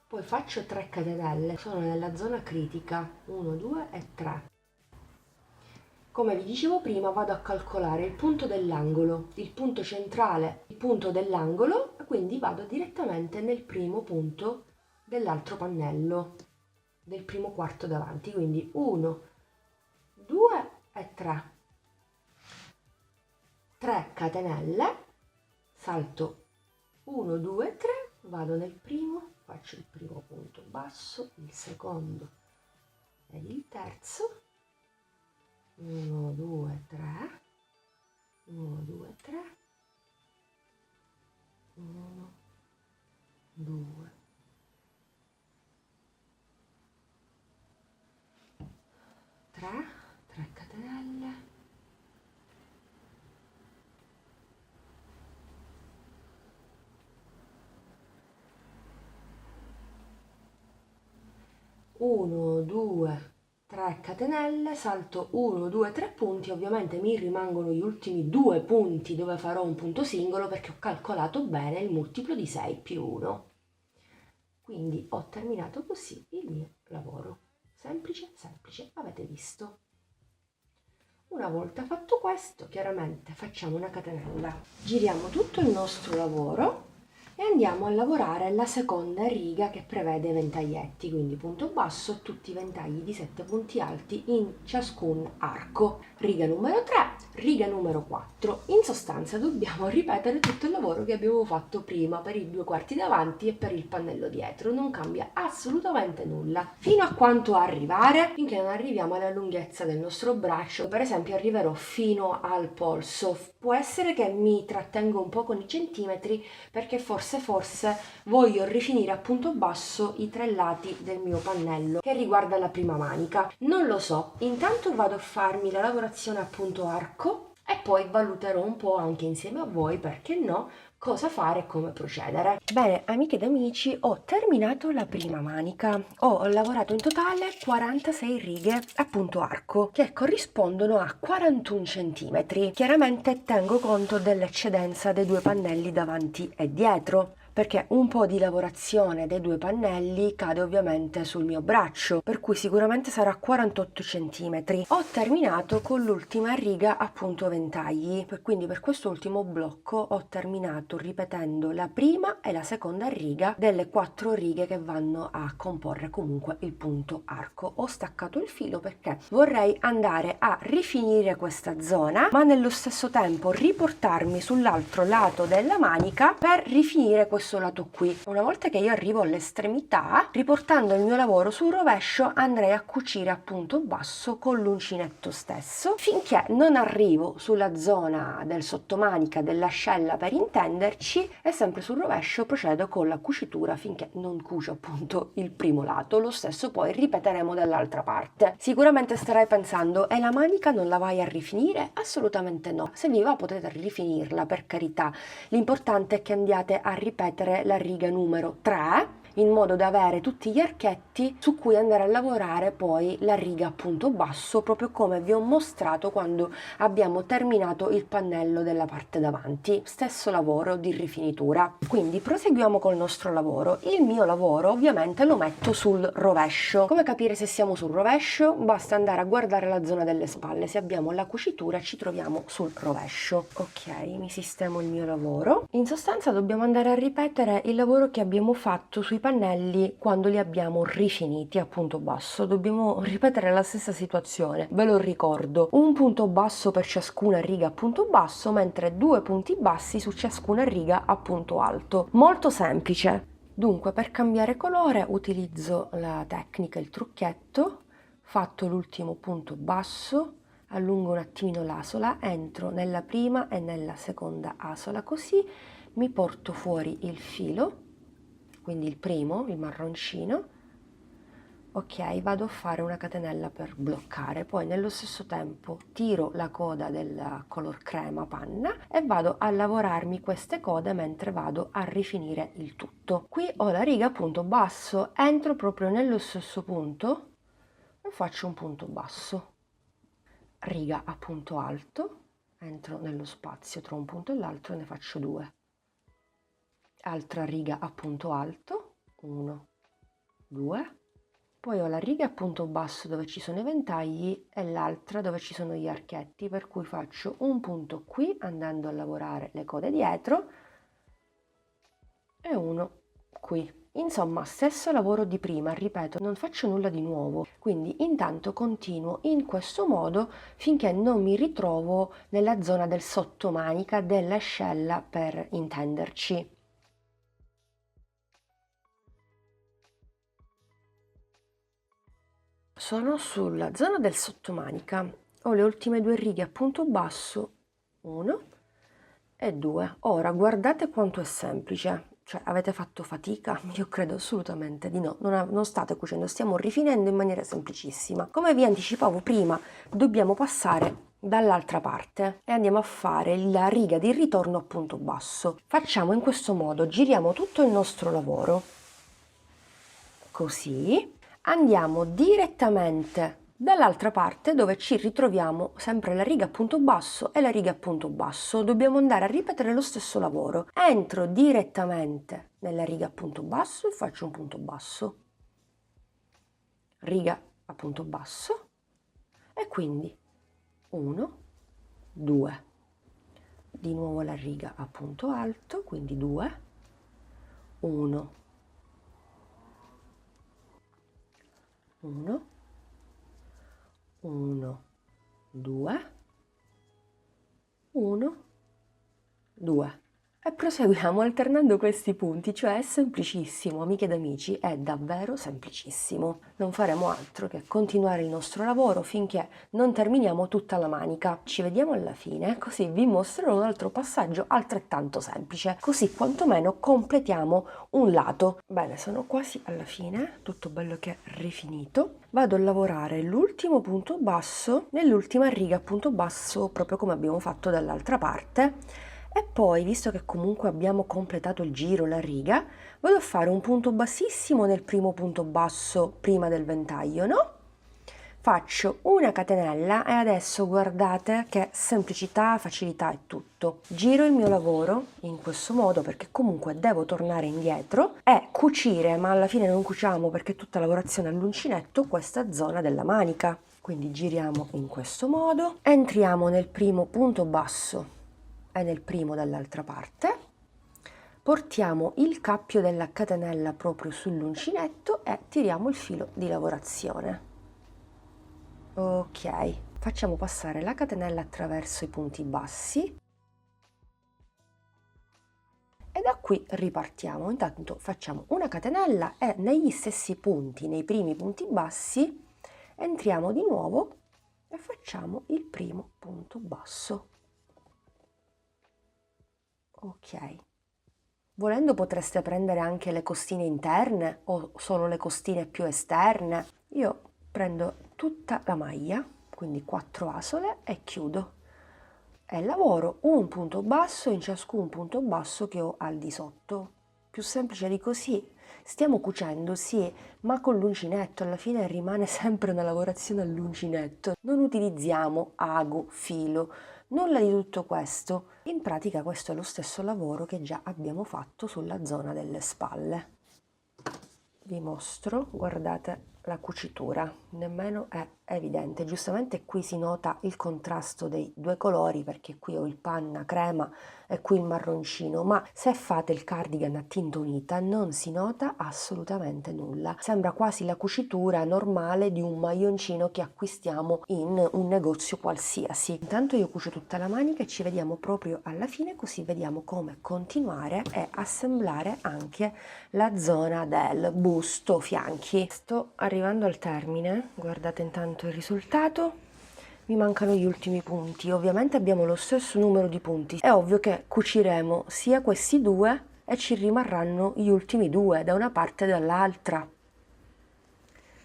poi faccio 3 catenelle, sono nella zona critica, 1, 2 e 3. Come vi dicevo prima, vado a calcolare il punto dell'angolo, il punto centrale, il punto dell'angolo, quindi vado direttamente nel primo punto dell'altro pannello, del primo quarto davanti, quindi 1, 2 e 3. 3 catenelle, salto 1, 2, 3, vado nel primo, faccio il primo punto basso, il secondo ed il terzo. 1, 2, 3, 1, 2, 3, 1, 2, 3, 3 catenelle, 1, 2, 3 catenelle, salto 1, 2, 3 punti, ovviamente mi rimangono gli ultimi 2 punti dove farò un punto singolo perché ho calcolato bene il multiplo di 6 più 1. Quindi ho terminato così il mio lavoro. Semplice, semplice, avete visto. Una volta fatto questo, chiaramente facciamo una catenella. Giriamo tutto il nostro lavoro e andiamo a lavorare la seconda riga che prevede ventaglietti, quindi punto basso, tutti i ventagli di 7 punti alti in ciascun arco. Riga numero 3, riga numero 4. In sostanza dobbiamo ripetere tutto il lavoro che abbiamo fatto prima per i 2 quarti davanti e per il pannello dietro, non cambia assolutamente nulla. Fino a quanto arrivare? Finché non arriviamo alla lunghezza del nostro braccio, per esempio arriverò fino al polso. Può essere che mi trattengo un po' con i centimetri perché forse voglio rifinire a punto basso i 3 lati del mio pannello che riguarda la prima manica. Non lo so, intanto vado a farmi la lavorazione a punto arco e poi valuterò un po' anche insieme a voi, perché no, cosa fare e come procedere. Bene, amiche ed amici, ho terminato la prima manica. Ho lavorato in totale 46 righe a punto arco che corrispondono a 41 cm. Chiaramente tengo conto dell'eccedenza dei 2 pannelli davanti e dietro, perché un po' di lavorazione dei 2 pannelli cade ovviamente sul mio braccio, per cui sicuramente sarà 48 cm. Ho terminato con l'ultima riga a punto ventagli, quindi per quest'ultimo blocco ho terminato ripetendo la prima e la seconda riga delle 4 righe che vanno a comporre comunque il punto arco. Ho staccato il filo perché vorrei andare a rifinire questa zona, ma nello stesso tempo riportarmi sull'altro lato della manica per rifinire questo lato qui. Una volta che io arrivo all'estremità, riportando il mio lavoro sul rovescio, andrei a cucire a punto basso con l'uncinetto stesso finché non arrivo sulla zona del sottomanica, dell'ascella per intenderci, e sempre sul rovescio procedo con la cucitura finché non cucio appunto il primo lato. Lo stesso poi ripeteremo dall'altra parte. Sicuramente starai pensando: e la manica non la vai a rifinire? Assolutamente no. Se vi va potete rifinirla, per carità. L'importante è che andiate a ripetere la riga numero 3 in modo da avere tutti gli archetti su cui andare a lavorare poi la riga a punto basso, proprio come vi ho mostrato quando abbiamo terminato il pannello della parte davanti. Stesso lavoro di rifinitura. Quindi proseguiamo col nostro lavoro. Il mio lavoro ovviamente lo metto sul rovescio. Come capire se siamo sul rovescio? Basta andare a guardare la zona delle spalle. Se abbiamo la cucitura ci troviamo sul rovescio. Ok, mi sistemo il mio lavoro. In sostanza dobbiamo andare a ripetere il lavoro che abbiamo fatto sui pannelli pannelli quando li abbiamo rifiniti a punto basso. Dobbiamo ripetere la stessa situazione, ve lo ricordo, un punto basso per ciascuna riga a punto basso, mentre 2 punti bassi su ciascuna riga a punto alto. Molto semplice. Dunque, per cambiare colore utilizzo la tecnica, il trucchetto. Fatto l'ultimo punto basso, allungo un attimino l'asola, entro nella prima e nella seconda asola, così mi porto fuori il filo, quindi il primo, il marroncino. Ok, vado a fare una catenella per bloccare, poi nello stesso tempo tiro la coda del color crema panna e vado a lavorarmi queste code mentre vado a rifinire il tutto. Qui ho la riga a punto basso, entro proprio nello stesso punto e faccio un punto basso, riga a punto alto, entro nello spazio tra un punto e l'altro e ne faccio 2, altra riga a punto alto, 1, 2, poi ho la riga a punto basso dove ci sono i ventagli e l'altra dove ci sono gli archetti, per cui faccio un punto qui andando a lavorare le code dietro e uno qui. Insomma, stesso lavoro di prima, ripeto, non faccio nulla di nuovo, quindi intanto continuo in questo modo finché non mi ritrovo nella zona del sottomanica, dell'ascella per intenderci. Sono sulla zona del sottomanica, ho le ultime 2 righe a punto basso, 1 e 2. Ora guardate quanto è semplice. Cioè, avete fatto fatica? Io credo assolutamente di no, non state cucendo, stiamo rifinendo in maniera semplicissima. Come vi anticipavo prima, dobbiamo passare dall'altra parte e andiamo a fare la riga di ritorno a punto basso. Facciamo in questo modo, giriamo tutto il nostro lavoro, così, andiamo direttamente dall'altra parte dove ci ritroviamo sempre la riga a punto basso e la riga a punto basso. Dobbiamo andare a ripetere lo stesso lavoro. Entro direttamente nella riga a punto basso e faccio un punto basso, riga a punto basso e quindi 1, 2, di nuovo la riga a punto alto, quindi 2, 1, 1, 1, 2, 1, 2 e proseguiamo alternando questi punti, cioè è semplicissimo, amiche ed amici, è davvero semplicissimo. Non faremo altro che continuare il nostro lavoro finché non terminiamo tutta la manica. Ci vediamo alla fine, così vi mostrerò un altro passaggio altrettanto semplice, così quantomeno completiamo un lato. Bene, sono quasi alla fine, tutto bello che rifinito. Vado a lavorare l'ultimo punto basso nell'ultima riga a punto basso, proprio come abbiamo fatto dall'altra parte. E poi, visto che comunque abbiamo completato il giro, la riga, vado a fare un punto bassissimo nel primo punto basso prima del ventaglio, no? Faccio una catenella e adesso guardate che semplicità, facilità e tutto. Giro il mio lavoro in questo modo perché comunque devo tornare indietro e cucire, ma alla fine non cuciamo perché è tutta lavorazione all'uncinetto, questa zona della manica. Quindi giriamo in questo modo, entriamo nel primo punto basso e nel primo dall'altra parte, portiamo il cappio della catenella proprio sull'uncinetto e tiriamo il filo di lavorazione. Ok, facciamo passare la catenella attraverso i punti bassi e da qui ripartiamo. Intanto facciamo una catenella e negli stessi punti, nei primi punti bassi, entriamo di nuovo e facciamo il primo punto basso. Ok, volendo potreste prendere anche le costine interne o solo le costine più esterne. Io prendo tutta la maglia, quindi 4 asole e chiudo e lavoro un punto basso in ciascun punto basso che ho al di sotto. Più semplice di così. Stiamo cucendo, sì, ma con l'uncinetto alla fine rimane sempre una lavorazione all'uncinetto. Non utilizziamo ago, filo, nulla di tutto questo. In pratica questo è lo stesso lavoro che già abbiamo fatto sulla zona delle spalle. Vi mostro, guardate la cucitura, nemmeno è evidente. Giustamente qui si nota il contrasto dei due colori perché qui ho il panna crema e qui il marroncino, ma se fate il cardigan a tinta unita non si nota assolutamente nulla. Sembra quasi la cucitura normale di un maglioncino che acquistiamo in un negozio qualsiasi. Intanto io cucio tutta la manica e ci vediamo proprio alla fine, così vediamo come continuare e assemblare anche la zona del busto, fianchi. Sto arrivando al termine, guardate intanto il risultato. Mi mancano gli ultimi punti, ovviamente abbiamo lo stesso numero di punti, è ovvio che cuciremo sia questi due e ci rimarranno gli ultimi due da una parte e dall'altra.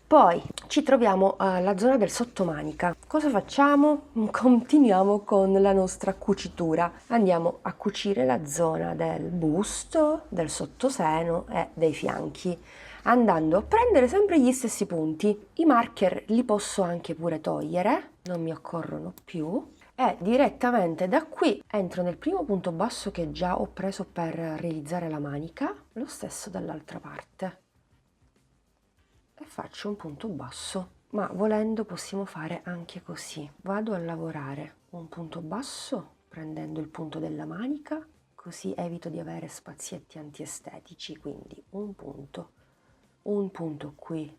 Poi ci troviamo alla zona del sottomanica. Cosa facciamo? Continuiamo con la nostra cucitura. Andiamo a cucire la zona del busto, del sottoseno e dei fianchi, andando a prendere sempre gli stessi punti. I marker li posso anche pure togliere, non mi occorrono più. E direttamente da qui entro nel primo punto basso che già ho preso per realizzare la manica, lo stesso dall'altra parte. E faccio un punto basso, ma volendo possiamo fare anche così. Vado a lavorare un punto basso prendendo il punto della manica, così evito di avere spazietti antiestetici, quindi un punto qui,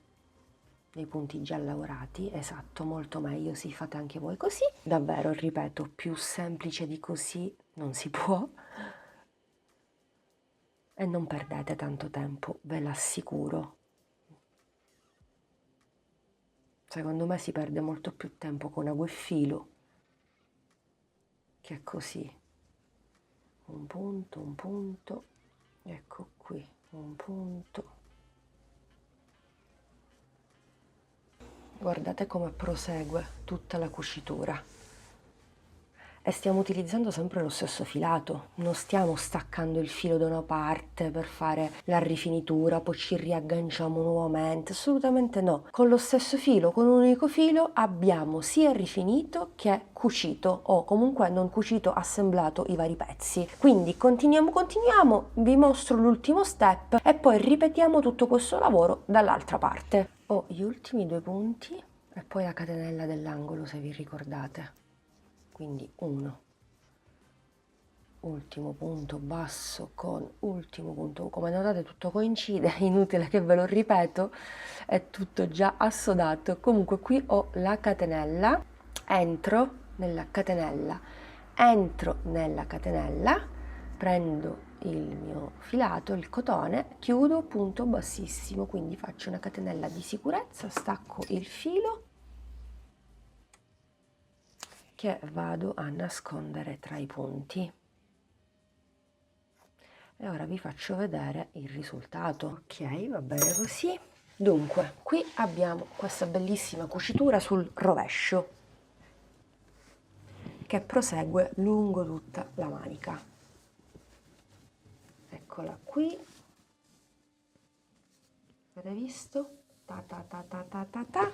dei punti già lavorati, esatto, molto meglio, sì, fate anche voi così. Davvero, ripeto, più semplice di così non si può. E non perdete tanto tempo, ve l'assicuro. Secondo me si perde molto più tempo con ago e filo che così. Un punto, ecco qui, un punto. Guardate come prosegue tutta la cucitura. E stiamo utilizzando sempre lo stesso filato, non stiamo staccando il filo da una parte per fare la rifinitura, poi ci riagganciamo nuovamente, assolutamente no. Con lo stesso filo, con un unico filo, abbiamo sia rifinito che cucito o comunque non cucito, assemblato i vari pezzi. Quindi continuiamo, vi mostro l'ultimo step e poi ripetiamo tutto questo lavoro dall'altra parte. Ho gli ultimi due punti e poi la catenella dell'angolo, se vi ricordate. Quindi uno, ultimo punto basso con ultimo punto, come notate tutto coincide, inutile che ve lo ripeto, è tutto già assodato. Comunque qui ho la catenella, entro nella catenella, prendo il mio filato, il cotone, chiudo punto bassissimo, quindi faccio una catenella di sicurezza, stacco il filo che vado a nascondere tra i punti e ora vi faccio vedere il risultato. Ok, va bene così. Dunque, qui abbiamo questa bellissima cucitura sul rovescio che prosegue lungo tutta la manica. Eccola qui, avete visto? Ta ta ta ta ta ta ta.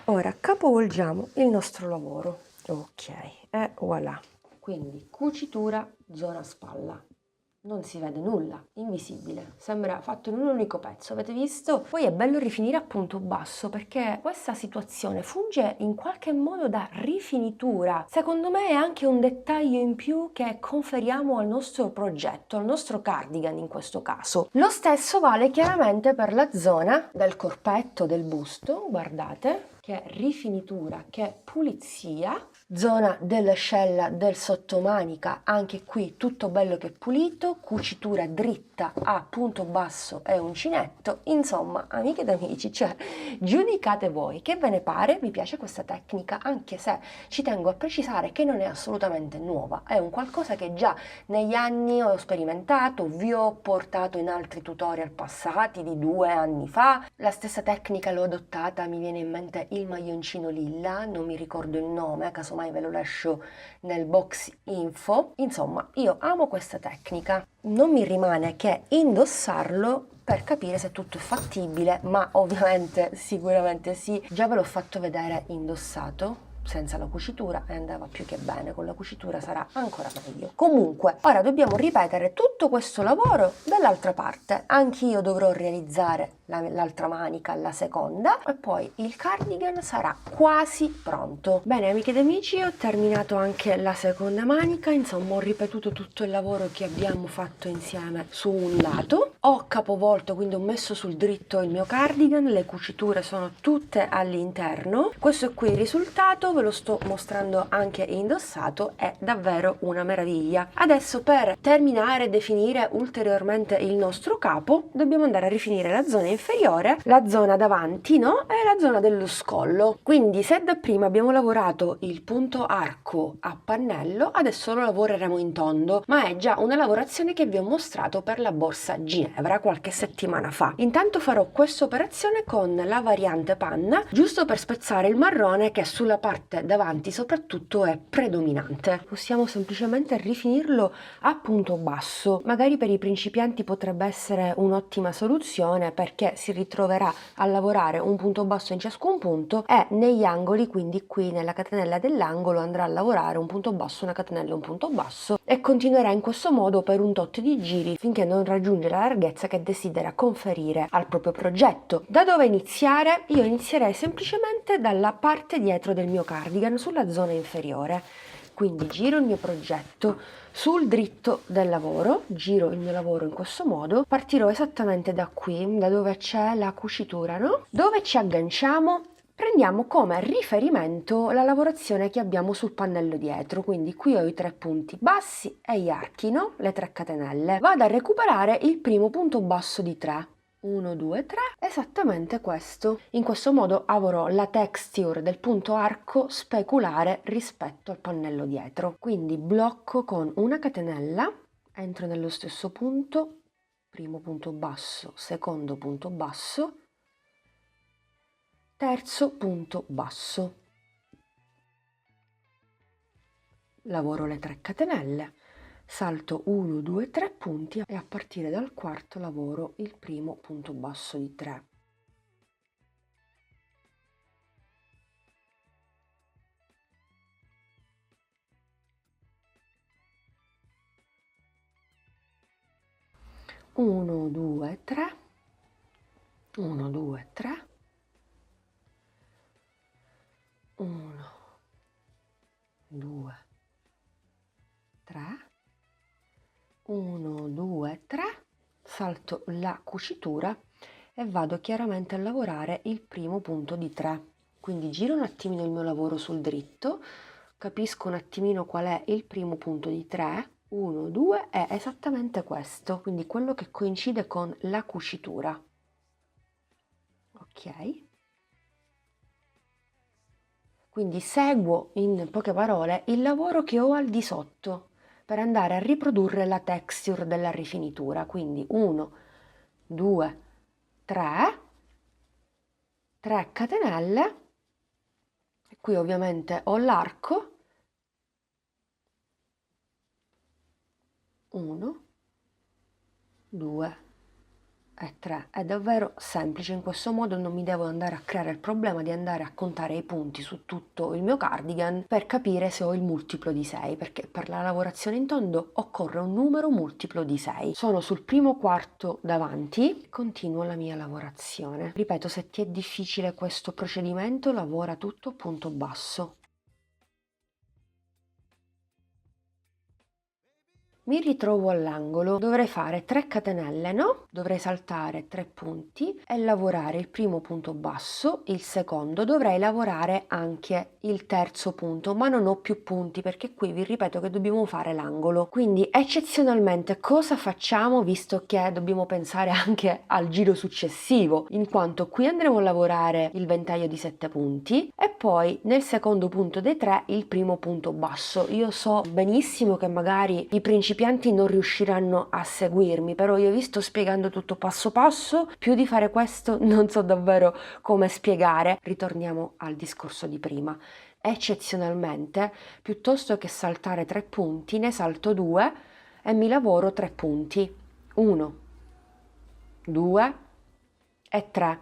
Ora capovolgiamo il nostro lavoro. Ok, e voilà. Quindi cucitura zona spalla. Non si vede nulla, invisibile, sembra fatto in un unico pezzo, avete visto? Poi è bello rifinire a punto basso perché questa situazione funge in qualche modo da rifinitura. Secondo me è anche un dettaglio in più che conferiamo al nostro progetto, al nostro cardigan in questo caso. Lo stesso vale chiaramente per la zona del corpetto, del busto, guardate, che rifinitura, che pulizia. Zona dell'ascella del sottomanica, anche qui tutto bello che pulito, cucitura dritta a punto basso e uncinetto. Insomma, amiche ed amici, cioè giudicate voi, che ve ne pare? Vi piace questa tecnica? Anche se ci tengo a precisare che non è assolutamente nuova, è un qualcosa che già negli anni ho sperimentato, vi ho portato in altri tutorial passati di 2 anni fa. La stessa tecnica l'ho adottata, mi viene in mente il maglioncino lilla, non mi ricordo il nome, casomai ve lo lascio nel box info. Insomma, io amo questa tecnica, non mi rimane che indossarlo per capire se tutto è fattibile, ma ovviamente sicuramente sì, già ve l'ho fatto vedere indossato, senza la cucitura e andava più che bene, con la cucitura sarà ancora meglio. Comunque, ora dobbiamo ripetere tutto questo lavoro dall'altra parte. Anch'io dovrò realizzare l'altra manica, la seconda, e poi il cardigan sarà quasi pronto. Bene amiche ed amici, ho terminato anche la seconda manica, insomma ho ripetuto tutto il lavoro che abbiamo fatto insieme su un lato, ho capovolto, quindi ho messo sul dritto il mio cardigan, le cuciture sono tutte all'interno. Questo è qui il risultato, ve lo sto mostrando anche indossato, è davvero una meraviglia. Adesso per terminare e definire ulteriormente il nostro capo dobbiamo andare a rifinire la zona inferiore, la zona davanti, no? E la zona dello scollo. Quindi se dapprima abbiamo lavorato il punto arco a pannello, adesso lo lavoreremo in tondo, ma è già una lavorazione che vi ho mostrato per la borsa Ginevra qualche settimana fa. Intanto farò questa operazione con la variante panna, giusto per spezzare il marrone che sulla parte davanti soprattutto è predominante. Possiamo semplicemente rifinirlo a punto basso. Magari per i principianti potrebbe essere un'ottima soluzione, perché si ritroverà a lavorare un punto basso in ciascun punto e negli angoli, quindi qui nella catenella dell'angolo andrà a lavorare un punto basso, una catenella e un punto basso, e continuerà in questo modo per un tot di giri finché non raggiunge la larghezza che desidera conferire al proprio progetto. Da dove iniziare? Io inizierei semplicemente dalla parte dietro del mio cardigan, sulla zona inferiore. Quindi giro il mio progetto sul dritto del lavoro, giro il mio lavoro in questo modo, partirò esattamente da qui, da dove c'è la cucitura, no? Dove ci agganciamo? Prendiamo come riferimento la lavorazione che abbiamo sul pannello dietro, quindi qui ho i 3 punti bassi e gli archi, no? Le 3 catenelle. Vado a recuperare il primo punto basso di 3. 1, 2, 3, esattamente questo. In questo modo avrò la texture del punto arco speculare rispetto al pannello dietro. Quindi blocco con una catenella, entro nello stesso punto, primo punto basso, secondo punto basso, terzo punto basso. Lavoro le 3 catenelle. Salto 1, 2, 3 punti e a partire dal quarto lavoro il primo punto basso di 3. Uno, due, tre, 1, 2, 3, 1, 2, 3, 1, 2, 3, salto la cucitura e vado chiaramente a lavorare il primo punto di 3. Quindi giro un attimino il mio lavoro sul dritto, capisco un attimino qual è il primo punto di 3, 1, 2, è esattamente questo, quindi quello che coincide con la cucitura. Ok? Quindi seguo, in poche parole, il lavoro che ho al di sotto per andare a riprodurre la texture della rifinitura. Quindi 1, 2, 3, 3 catenelle, e qui ovviamente ho l'arco, 1, 2 e 3. È davvero semplice, in questo modo non mi devo andare a creare il problema di andare a contare i punti su tutto il mio cardigan per capire se ho il multiplo di 6, perché per la lavorazione in tondo occorre un numero multiplo di 6. Sono sul primo quarto davanti, continuo la mia lavorazione. Ripeto, se ti è difficile questo procedimento, lavora tutto punto basso. Mi ritrovo all'angolo, dovrei fare 3 catenelle, no? Dovrei saltare 3 punti e lavorare il primo punto basso, il secondo, dovrei lavorare anche il terzo punto, ma non ho più punti perché qui vi ripeto che dobbiamo fare l'angolo. Quindi eccezionalmente cosa facciamo, visto che dobbiamo pensare anche al giro successivo, in quanto qui andremo a lavorare il ventaglio di 7 punti e poi nel secondo punto dei 3 il primo punto basso. Io so benissimo che magari i principianti non riusciranno a seguirmi, però io vi sto spiegando tutto passo passo, più di fare questo non so davvero come spiegare. Ritorniamo al discorso di prima. Eccezionalmente, piuttosto che saltare 3 punti, ne salto 2 e mi lavoro 3 punti. 1, 2 e 3.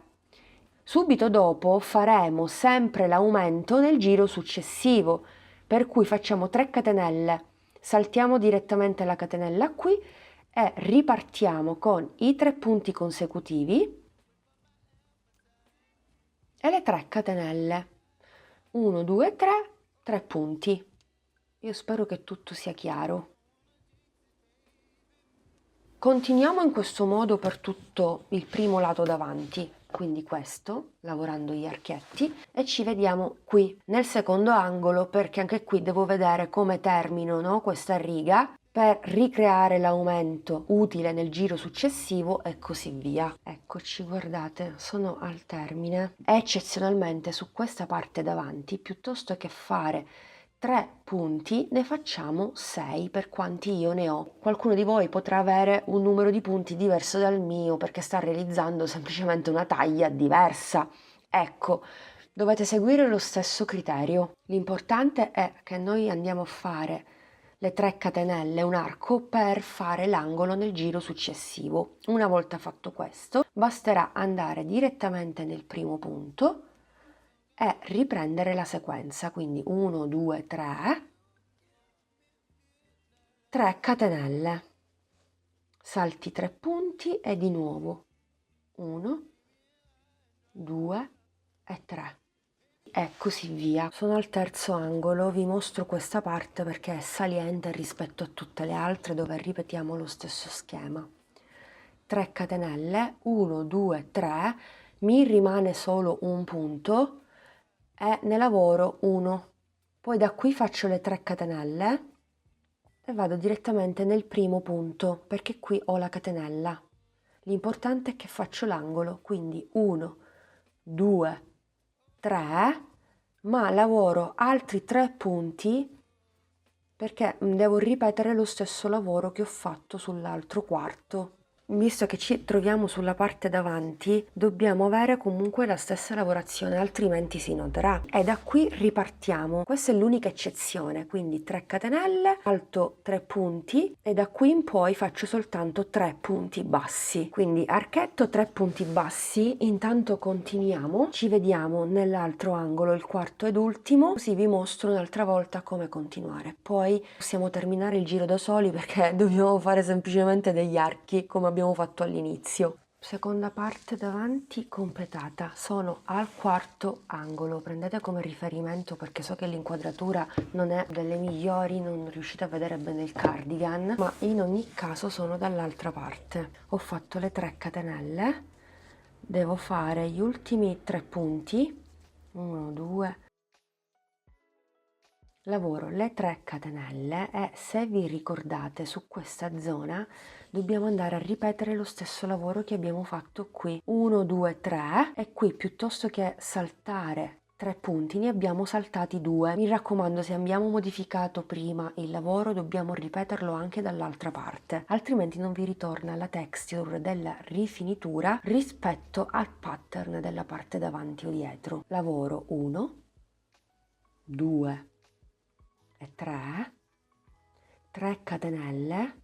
Subito dopo faremo sempre l'aumento nel giro successivo, per cui facciamo 3 catenelle, saltiamo direttamente la catenella qui e ripartiamo con i 3 punti consecutivi e le 3 catenelle. 1, 2, 3, 3 punti. Io spero che tutto sia chiaro. Continuiamo in questo modo per tutto il primo lato davanti, quindi questo, lavorando gli archetti, e ci vediamo qui nel secondo angolo, perché anche qui devo vedere come termino, no, questa riga per ricreare l'aumento utile nel giro successivo e così via. Eccoci, guardate, sono al termine e eccezionalmente su questa parte davanti, piuttosto che fare 3 punti, ne facciamo 6 per quanti io ne ho. Qualcuno di voi potrà avere un numero di punti diverso dal mio perché sta realizzando semplicemente una taglia diversa. Ecco, dovete seguire lo stesso criterio. L'importante è che noi andiamo a fare le 3 catenelle, un arco, per fare l'angolo nel giro successivo. Una volta fatto questo, basterà andare direttamente nel primo punto e riprendere la sequenza, quindi 1, 2, 3, 3 catenelle, salti 3 punti e di nuovo 1, 2 e 3 e così via. Sono al terzo angolo, vi mostro questa parte perché è saliente rispetto a tutte le altre dove ripetiamo lo stesso schema. 3 catenelle, 1, 2, 3, mi rimane solo un punto e ne lavoro 1. Poi da qui faccio le 3 catenelle e vado direttamente nel primo punto perché qui ho la catenella. L'importante è che faccio l'angolo, quindi 1, 2, 3, ma lavoro altri 3 punti perché devo ripetere lo stesso lavoro che ho fatto sull'altro quarto. Visto che ci troviamo sulla parte davanti, dobbiamo avere comunque la stessa lavorazione, altrimenti si noterà. E da qui ripartiamo. Questa è l'unica eccezione, quindi 3 catenelle, salto 3 punti e da qui in poi faccio soltanto 3 punti bassi. Quindi archetto, 3 punti bassi, intanto continuiamo, ci vediamo nell'altro angolo, il quarto ed ultimo, così vi mostro un'altra volta come continuare. Poi possiamo terminare il giro da soli perché dobbiamo fare semplicemente degli archi come abbiamo fatto all'inizio. Seconda parte davanti completata, sono al quarto angolo, prendete come riferimento perché so che l'inquadratura non è delle migliori, non riuscite a vedere bene il cardigan, ma in ogni caso sono dall'altra parte. Ho fatto le 3 catenelle, devo fare gli ultimi 3 punti, 1, 2, lavoro le 3 catenelle e se vi ricordate su questa zona dobbiamo andare a ripetere lo stesso lavoro che abbiamo fatto qui, 1, 2, 3 e qui piuttosto che saltare 3 punti ne abbiamo saltati 2. Mi raccomando, se abbiamo modificato prima il lavoro dobbiamo ripeterlo anche dall'altra parte, altrimenti non vi ritorna la texture della rifinitura rispetto al pattern della parte davanti o dietro. Lavoro 1, 2 e 3, 3 catenelle,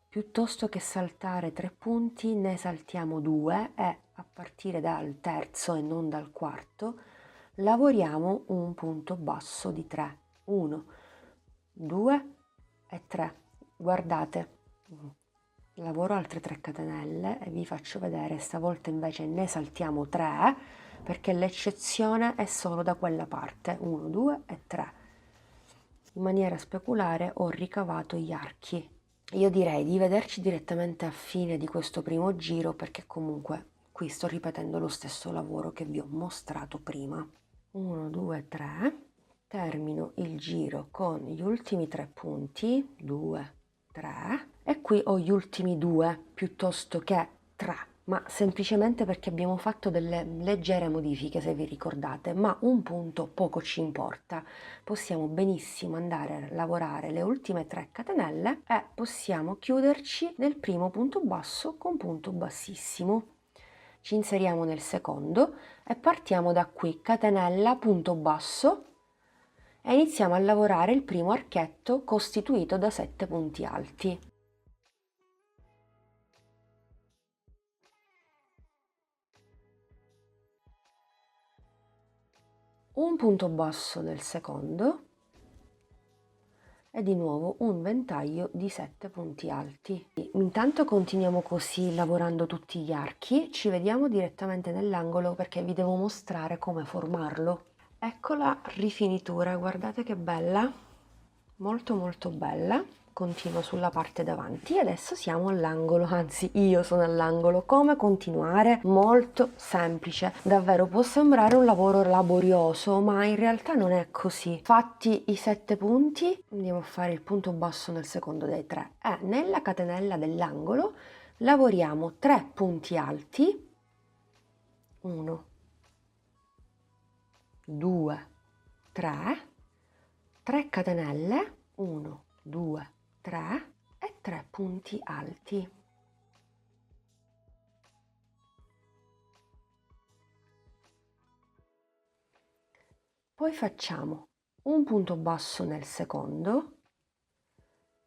piuttosto che saltare 3 punti ne saltiamo 2 e a partire dal terzo e non dal quarto lavoriamo un punto basso di 3, 1, 2 e 3. Guardate, lavoro altre 3 catenelle e vi faccio vedere, stavolta invece ne saltiamo 3 perché l'eccezione è solo da quella parte, 1, 2 e 3. In maniera speculare ho ricavato gli archi. Io direi di vederci direttamente a fine di questo primo giro perché comunque qui sto ripetendo lo stesso lavoro che vi ho mostrato prima. 1, 2, 3, termino il giro con gli ultimi 3 punti, 2, 3 e qui ho gli ultimi 2 piuttosto che 3. Ma semplicemente perché abbiamo fatto delle leggere modifiche, se vi ricordate, ma un punto poco ci importa. Possiamo benissimo andare a lavorare le ultime 3 catenelle e possiamo chiuderci nel primo punto basso con punto bassissimo. Ci inseriamo nel secondo e partiamo da qui, catenella, punto basso e iniziamo a lavorare il primo archetto costituito da 7 punti alti. un punto basso nel secondo e di nuovo un ventaglio di 7 punti alti. Intanto continuiamo così lavorando tutti gli archi, ci vediamo direttamente nell'angolo perché vi devo mostrare come formarlo. Ecco la rifinitura, guardate che bella, molto molto bella. Continuo sulla parte davanti e adesso siamo all'angolo, anzi io sono all'angolo. Come continuare? Molto semplice, davvero può sembrare un lavoro laborioso ma in realtà non è così. Fatti i 7 punti andiamo a fare il punto basso nel secondo dei 3 e nella catenella dell'angolo lavoriamo 3 punti alti, 1, 2, 3, 3 catenelle, 1, 2, 3 e 3 punti alti. Poi facciamo un punto basso nel secondo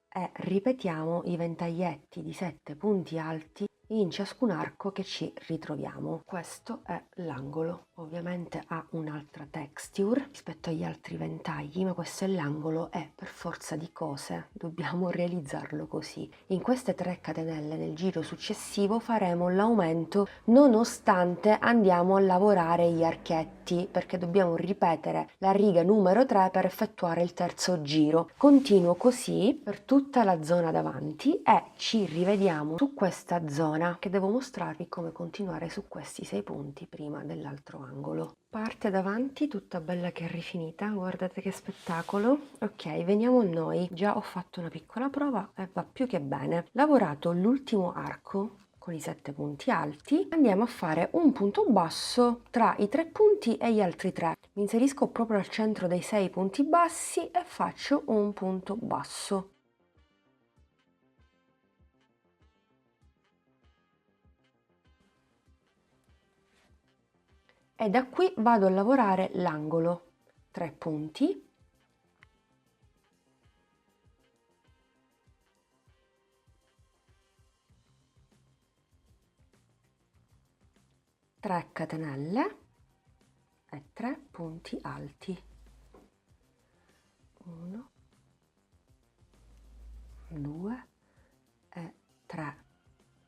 e ripetiamo i ventaglietti di 7 punti alti in ciascun arco che ci ritroviamo. Questo è l'angolo, ovviamente ha un'altra texture rispetto agli altri ventagli, ma questo è l'angolo e per forza di cose dobbiamo realizzarlo così. In queste 3 catenelle nel giro successivo faremo l'aumento nonostante andiamo a lavorare gli archetti, perché dobbiamo ripetere la riga numero 3 per effettuare il terzo giro. Continuo così per tutta la zona davanti e ci rivediamo su questa zona che devo mostrarvi come continuare su questi 6 punti prima dell'altro angolo. Parte davanti tutta bella che è rifinita, guardate che spettacolo. Ok, veniamo a noi. Già ho fatto una piccola prova e va più che bene. Lavorato l'ultimo arco con i 7 punti alti, andiamo a fare un punto basso tra i 3 punti e gli altri 3. Mi inserisco proprio al centro dei 6 punti bassi e faccio un punto basso. E da qui vado a lavorare l'angolo. 3 punti, tre catenelle e 3 punti alti. 1, 2 e 3.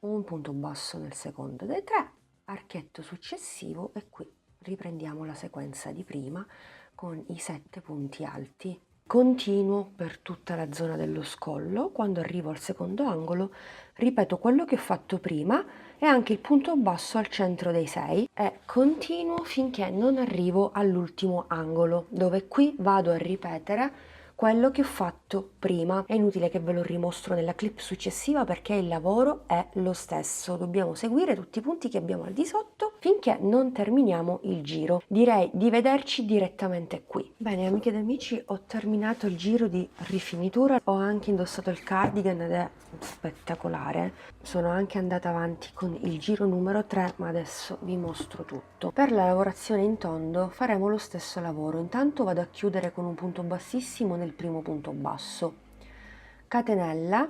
Un punto basso nel secondo dei 3, archetto successivo e qui riprendiamo la sequenza di prima con i 7 punti alti. Continuo per tutta la zona dello scollo, quando arrivo al secondo angolo ripeto quello che ho fatto prima e anche il punto basso al centro dei 6 e continuo finché non arrivo all'ultimo angolo, dove qui vado a ripetere quello che ho fatto prima. È inutile che ve lo rimostro nella clip successiva perché il lavoro è lo stesso. Dobbiamo seguire tutti i punti che abbiamo al di sotto finché non terminiamo il giro. Direi di vederci direttamente qui. Bene amiche ed amici, ho terminato il giro di rifinitura. Ho anche indossato il cardigan ed è spettacolare. Sono anche andata avanti con il giro numero 3, ma adesso vi mostro tutto. Per la lavorazione in tondo faremo lo stesso lavoro. Intanto vado a chiudere con un punto bassissimo nel primo punto basso, catenella,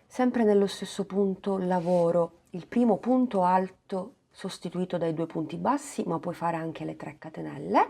sempre nello stesso punto lavoro il primo punto alto sostituito dai 2 punti bassi, ma puoi fare anche le 3 catenelle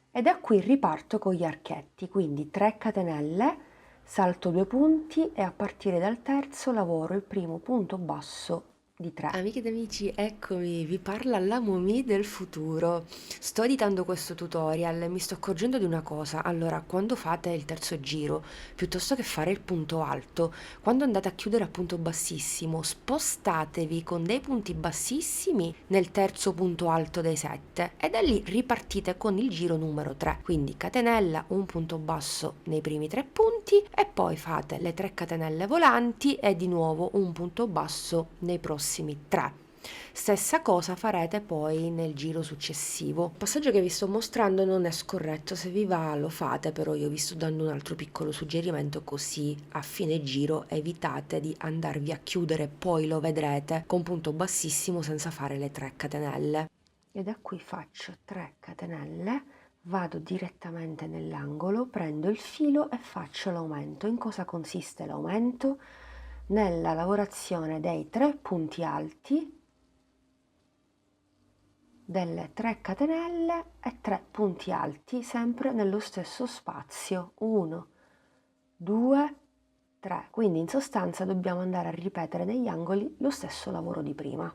e da qui riparto con gli archetti, quindi 3 catenelle, salto 2 punti e a partire dal terzo lavoro il primo punto basso di 3. Amiche ed amici, eccomi, vi parla la Momi del futuro. Sto editando questo tutorial e mi sto accorgendo di una cosa. Allora, quando fate il terzo giro, piuttosto che fare il punto alto, quando andate a chiudere a punto bassissimo, spostatevi con dei punti bassissimi nel terzo punto alto dei 7 e da lì ripartite con il giro numero 3. Quindi catenella, un punto basso nei primi 3 punti e poi fate le 3 catenelle volanti e di nuovo un punto basso nei prossimi 3. Stessa cosa farete poi nel giro successivo. Il passaggio che vi sto mostrando non è scorretto, se vi va lo fate, però io vi sto dando un altro piccolo suggerimento, così a fine giro evitate di andarvi a chiudere, poi lo vedrete con punto bassissimo senza fare le 3 catenelle. E da qui faccio 3 catenelle, vado direttamente nell'angolo, prendo il filo e faccio l'aumento. In cosa consiste l'aumento? Nella lavorazione dei 3 punti alti delle 3 catenelle e 3 punti alti sempre nello stesso spazio, 1, 2, 3. Quindi in sostanza dobbiamo andare a ripetere negli angoli lo stesso lavoro di prima,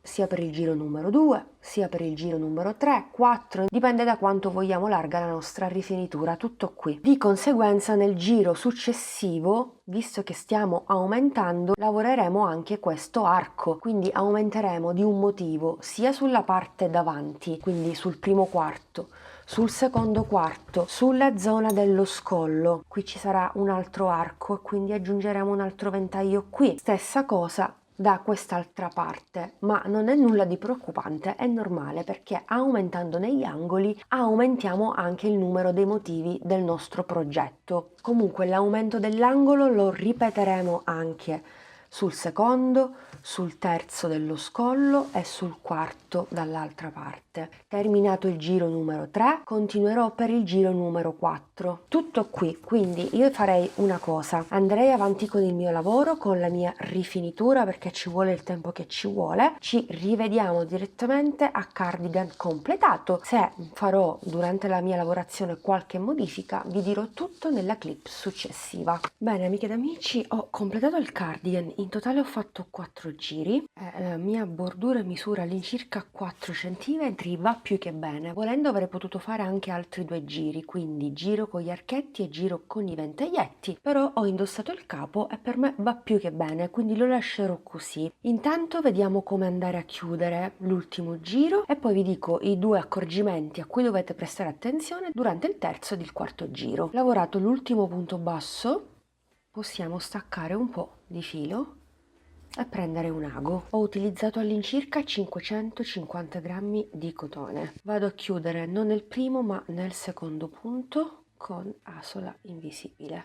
sia per il giro numero 2, sia per il giro numero 3, 4, dipende da quanto vogliamo larga la nostra rifinitura, tutto qui. Di conseguenza nel giro successivo, visto che stiamo aumentando, lavoreremo anche questo arco, quindi aumenteremo di un motivo sia sulla parte davanti, quindi sul primo quarto, sul secondo quarto, sulla zona dello scollo, qui ci sarà un altro arco e quindi aggiungeremo un altro ventaglio qui, stessa cosa da quest'altra parte, ma non è nulla di preoccupante, è normale perché aumentando negli angoli aumentiamo anche il numero dei motivi del nostro progetto. Comunque l'aumento dell'angolo lo ripeteremo anche sul secondo, sul terzo dello scollo e sul quarto dall'altra parte. Terminato il giro numero 3, continuerò per il giro numero 4. Tutto qui, quindi io farei una cosa, andrei avanti con il mio lavoro, con la mia rifinitura perché ci vuole il tempo che ci vuole, ci rivediamo direttamente a cardigan completato. Se farò durante la mia lavorazione qualche modifica vi dirò tutto nella clip successiva. Bene amiche ed amici, ho completato il cardigan, in totale ho fatto 4 giri, la mia bordura misura all'incirca 4 cm, va più che bene. Volendo avrei potuto fare anche altri 2 giri, quindi giro con gli archetti e giro con i ventaglietti, però ho indossato il capo e per me va più che bene, quindi lo lascerò così. Intanto vediamo come andare a chiudere l'ultimo giro e poi vi dico i 2 accorgimenti a cui dovete prestare attenzione durante il terzo ed il quarto giro. Lavorato l'ultimo punto basso, possiamo staccare un po' di filo e prendere un ago. Ho utilizzato all'incirca 550 grammi di cotone. Vado a chiudere non nel primo ma nel secondo punto con asola invisibile.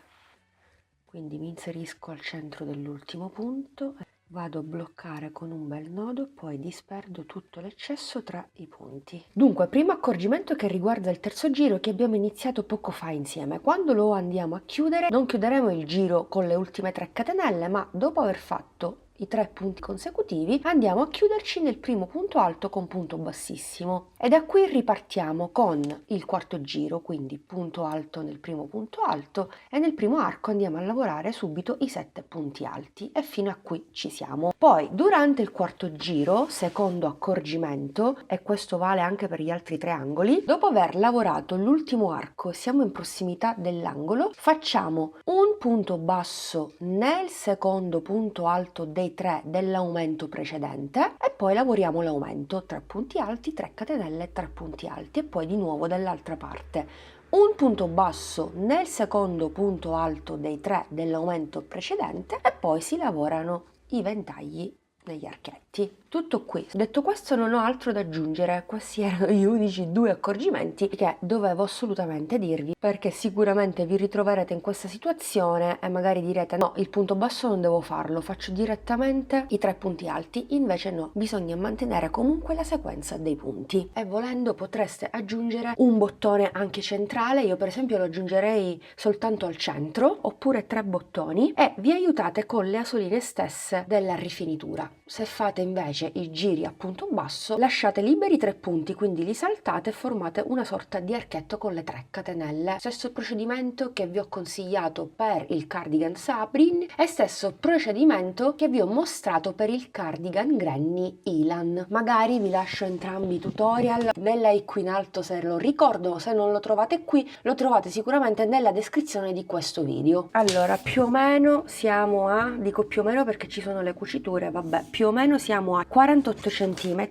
Quindi mi inserisco al centro dell'ultimo punto, vado a bloccare con un bel nodo e poi disperdo tutto l'eccesso tra i punti. Dunque, primo accorgimento che riguarda il terzo giro che abbiamo iniziato poco fa insieme. Quando lo andiamo a chiudere, non chiuderemo il giro con le ultime 3 catenelle, ma dopo aver fatto i 3 punti consecutivi andiamo a chiuderci nel primo punto alto con punto bassissimo e da qui ripartiamo con il quarto giro, quindi punto alto nel primo punto alto e nel primo arco andiamo a lavorare subito i 7 punti alti e fino a qui ci siamo. Poi durante il quarto giro, secondo accorgimento, e questo vale anche per gli altri 3 angoli, dopo aver lavorato l'ultimo arco, siamo in prossimità dell'angolo, facciamo un punto basso nel secondo punto alto dei 3 dell'aumento precedente e poi lavoriamo l'aumento, 3 punti alti, 3 catenelle, 3 punti alti e poi di nuovo dall'altra parte un punto basso nel secondo punto alto dei 3 dell'aumento precedente e poi si lavorano i ventagli negli archetti. Tutto qui. Detto questo non ho altro da aggiungere, questi erano gli unici 2 accorgimenti che dovevo assolutamente dirvi perché sicuramente vi ritroverete in questa situazione e magari direte no, il punto basso non devo farlo, faccio direttamente i 3 punti alti, invece no, bisogna mantenere comunque la sequenza dei punti e volendo potreste aggiungere un bottone anche centrale, io per esempio lo aggiungerei soltanto al centro oppure 3 bottoni e vi aiutate con le asoline stesse della rifinitura. Se fate invece i giri a punto basso lasciate liberi 3 punti, quindi li saltate e formate una sorta di archetto con le 3 catenelle. Stesso procedimento che vi ho consigliato per il cardigan Sabrin e stesso procedimento che vi ho mostrato per il cardigan Granny Ilan. Magari vi lascio entrambi i tutorial nella icona in alto se lo ricordo, se non lo trovate qui lo trovate sicuramente nella descrizione di questo video. Allora più o meno siamo a, dico più o meno perché ci sono le cuciture, vabbè, più o meno siamo a 48 cm,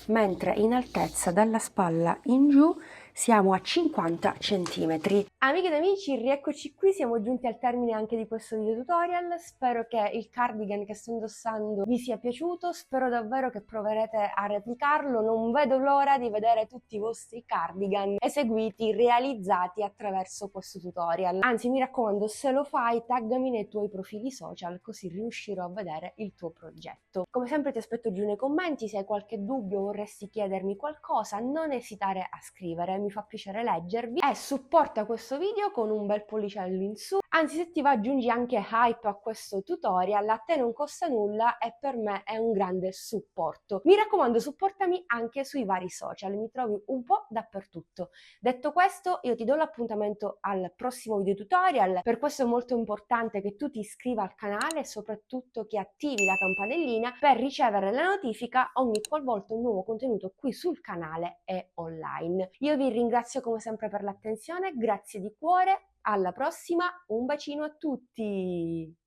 mentre in altezza dalla spalla in giù siamo a 50 cm. Amiche ed amici, rieccoci qui, siamo giunti al termine anche di questo video tutorial. Spero che il cardigan che sto indossando vi sia piaciuto, spero davvero che proverete a replicarlo, non vedo l'ora di vedere tutti i vostri cardigan eseguiti, realizzati attraverso questo tutorial. Anzi, mi raccomando, se lo fai taggami nei tuoi profili social così riuscirò a vedere il tuo progetto. Come sempre ti aspetto giù nei commenti, se hai qualche dubbio o vorresti chiedermi qualcosa non esitare a scrivere, mi fa piacere leggervi e supporta questo questo video con un bel pollicello in su, anzi se ti va aggiungi anche hype a questo tutorial, a te non costa nulla e per me è un grande supporto. Mi raccomando, supportami anche sui vari social, mi trovi un po' dappertutto. Detto questo, io ti do l'appuntamento al prossimo video tutorial, per questo è molto importante che tu ti iscriva al canale e soprattutto che attivi la campanellina per ricevere la notifica ogni qualvolta un nuovo contenuto qui sul canale è online. Io vi ringrazio come sempre per l'attenzione, grazie di cuore, alla prossima, un bacino a tutti!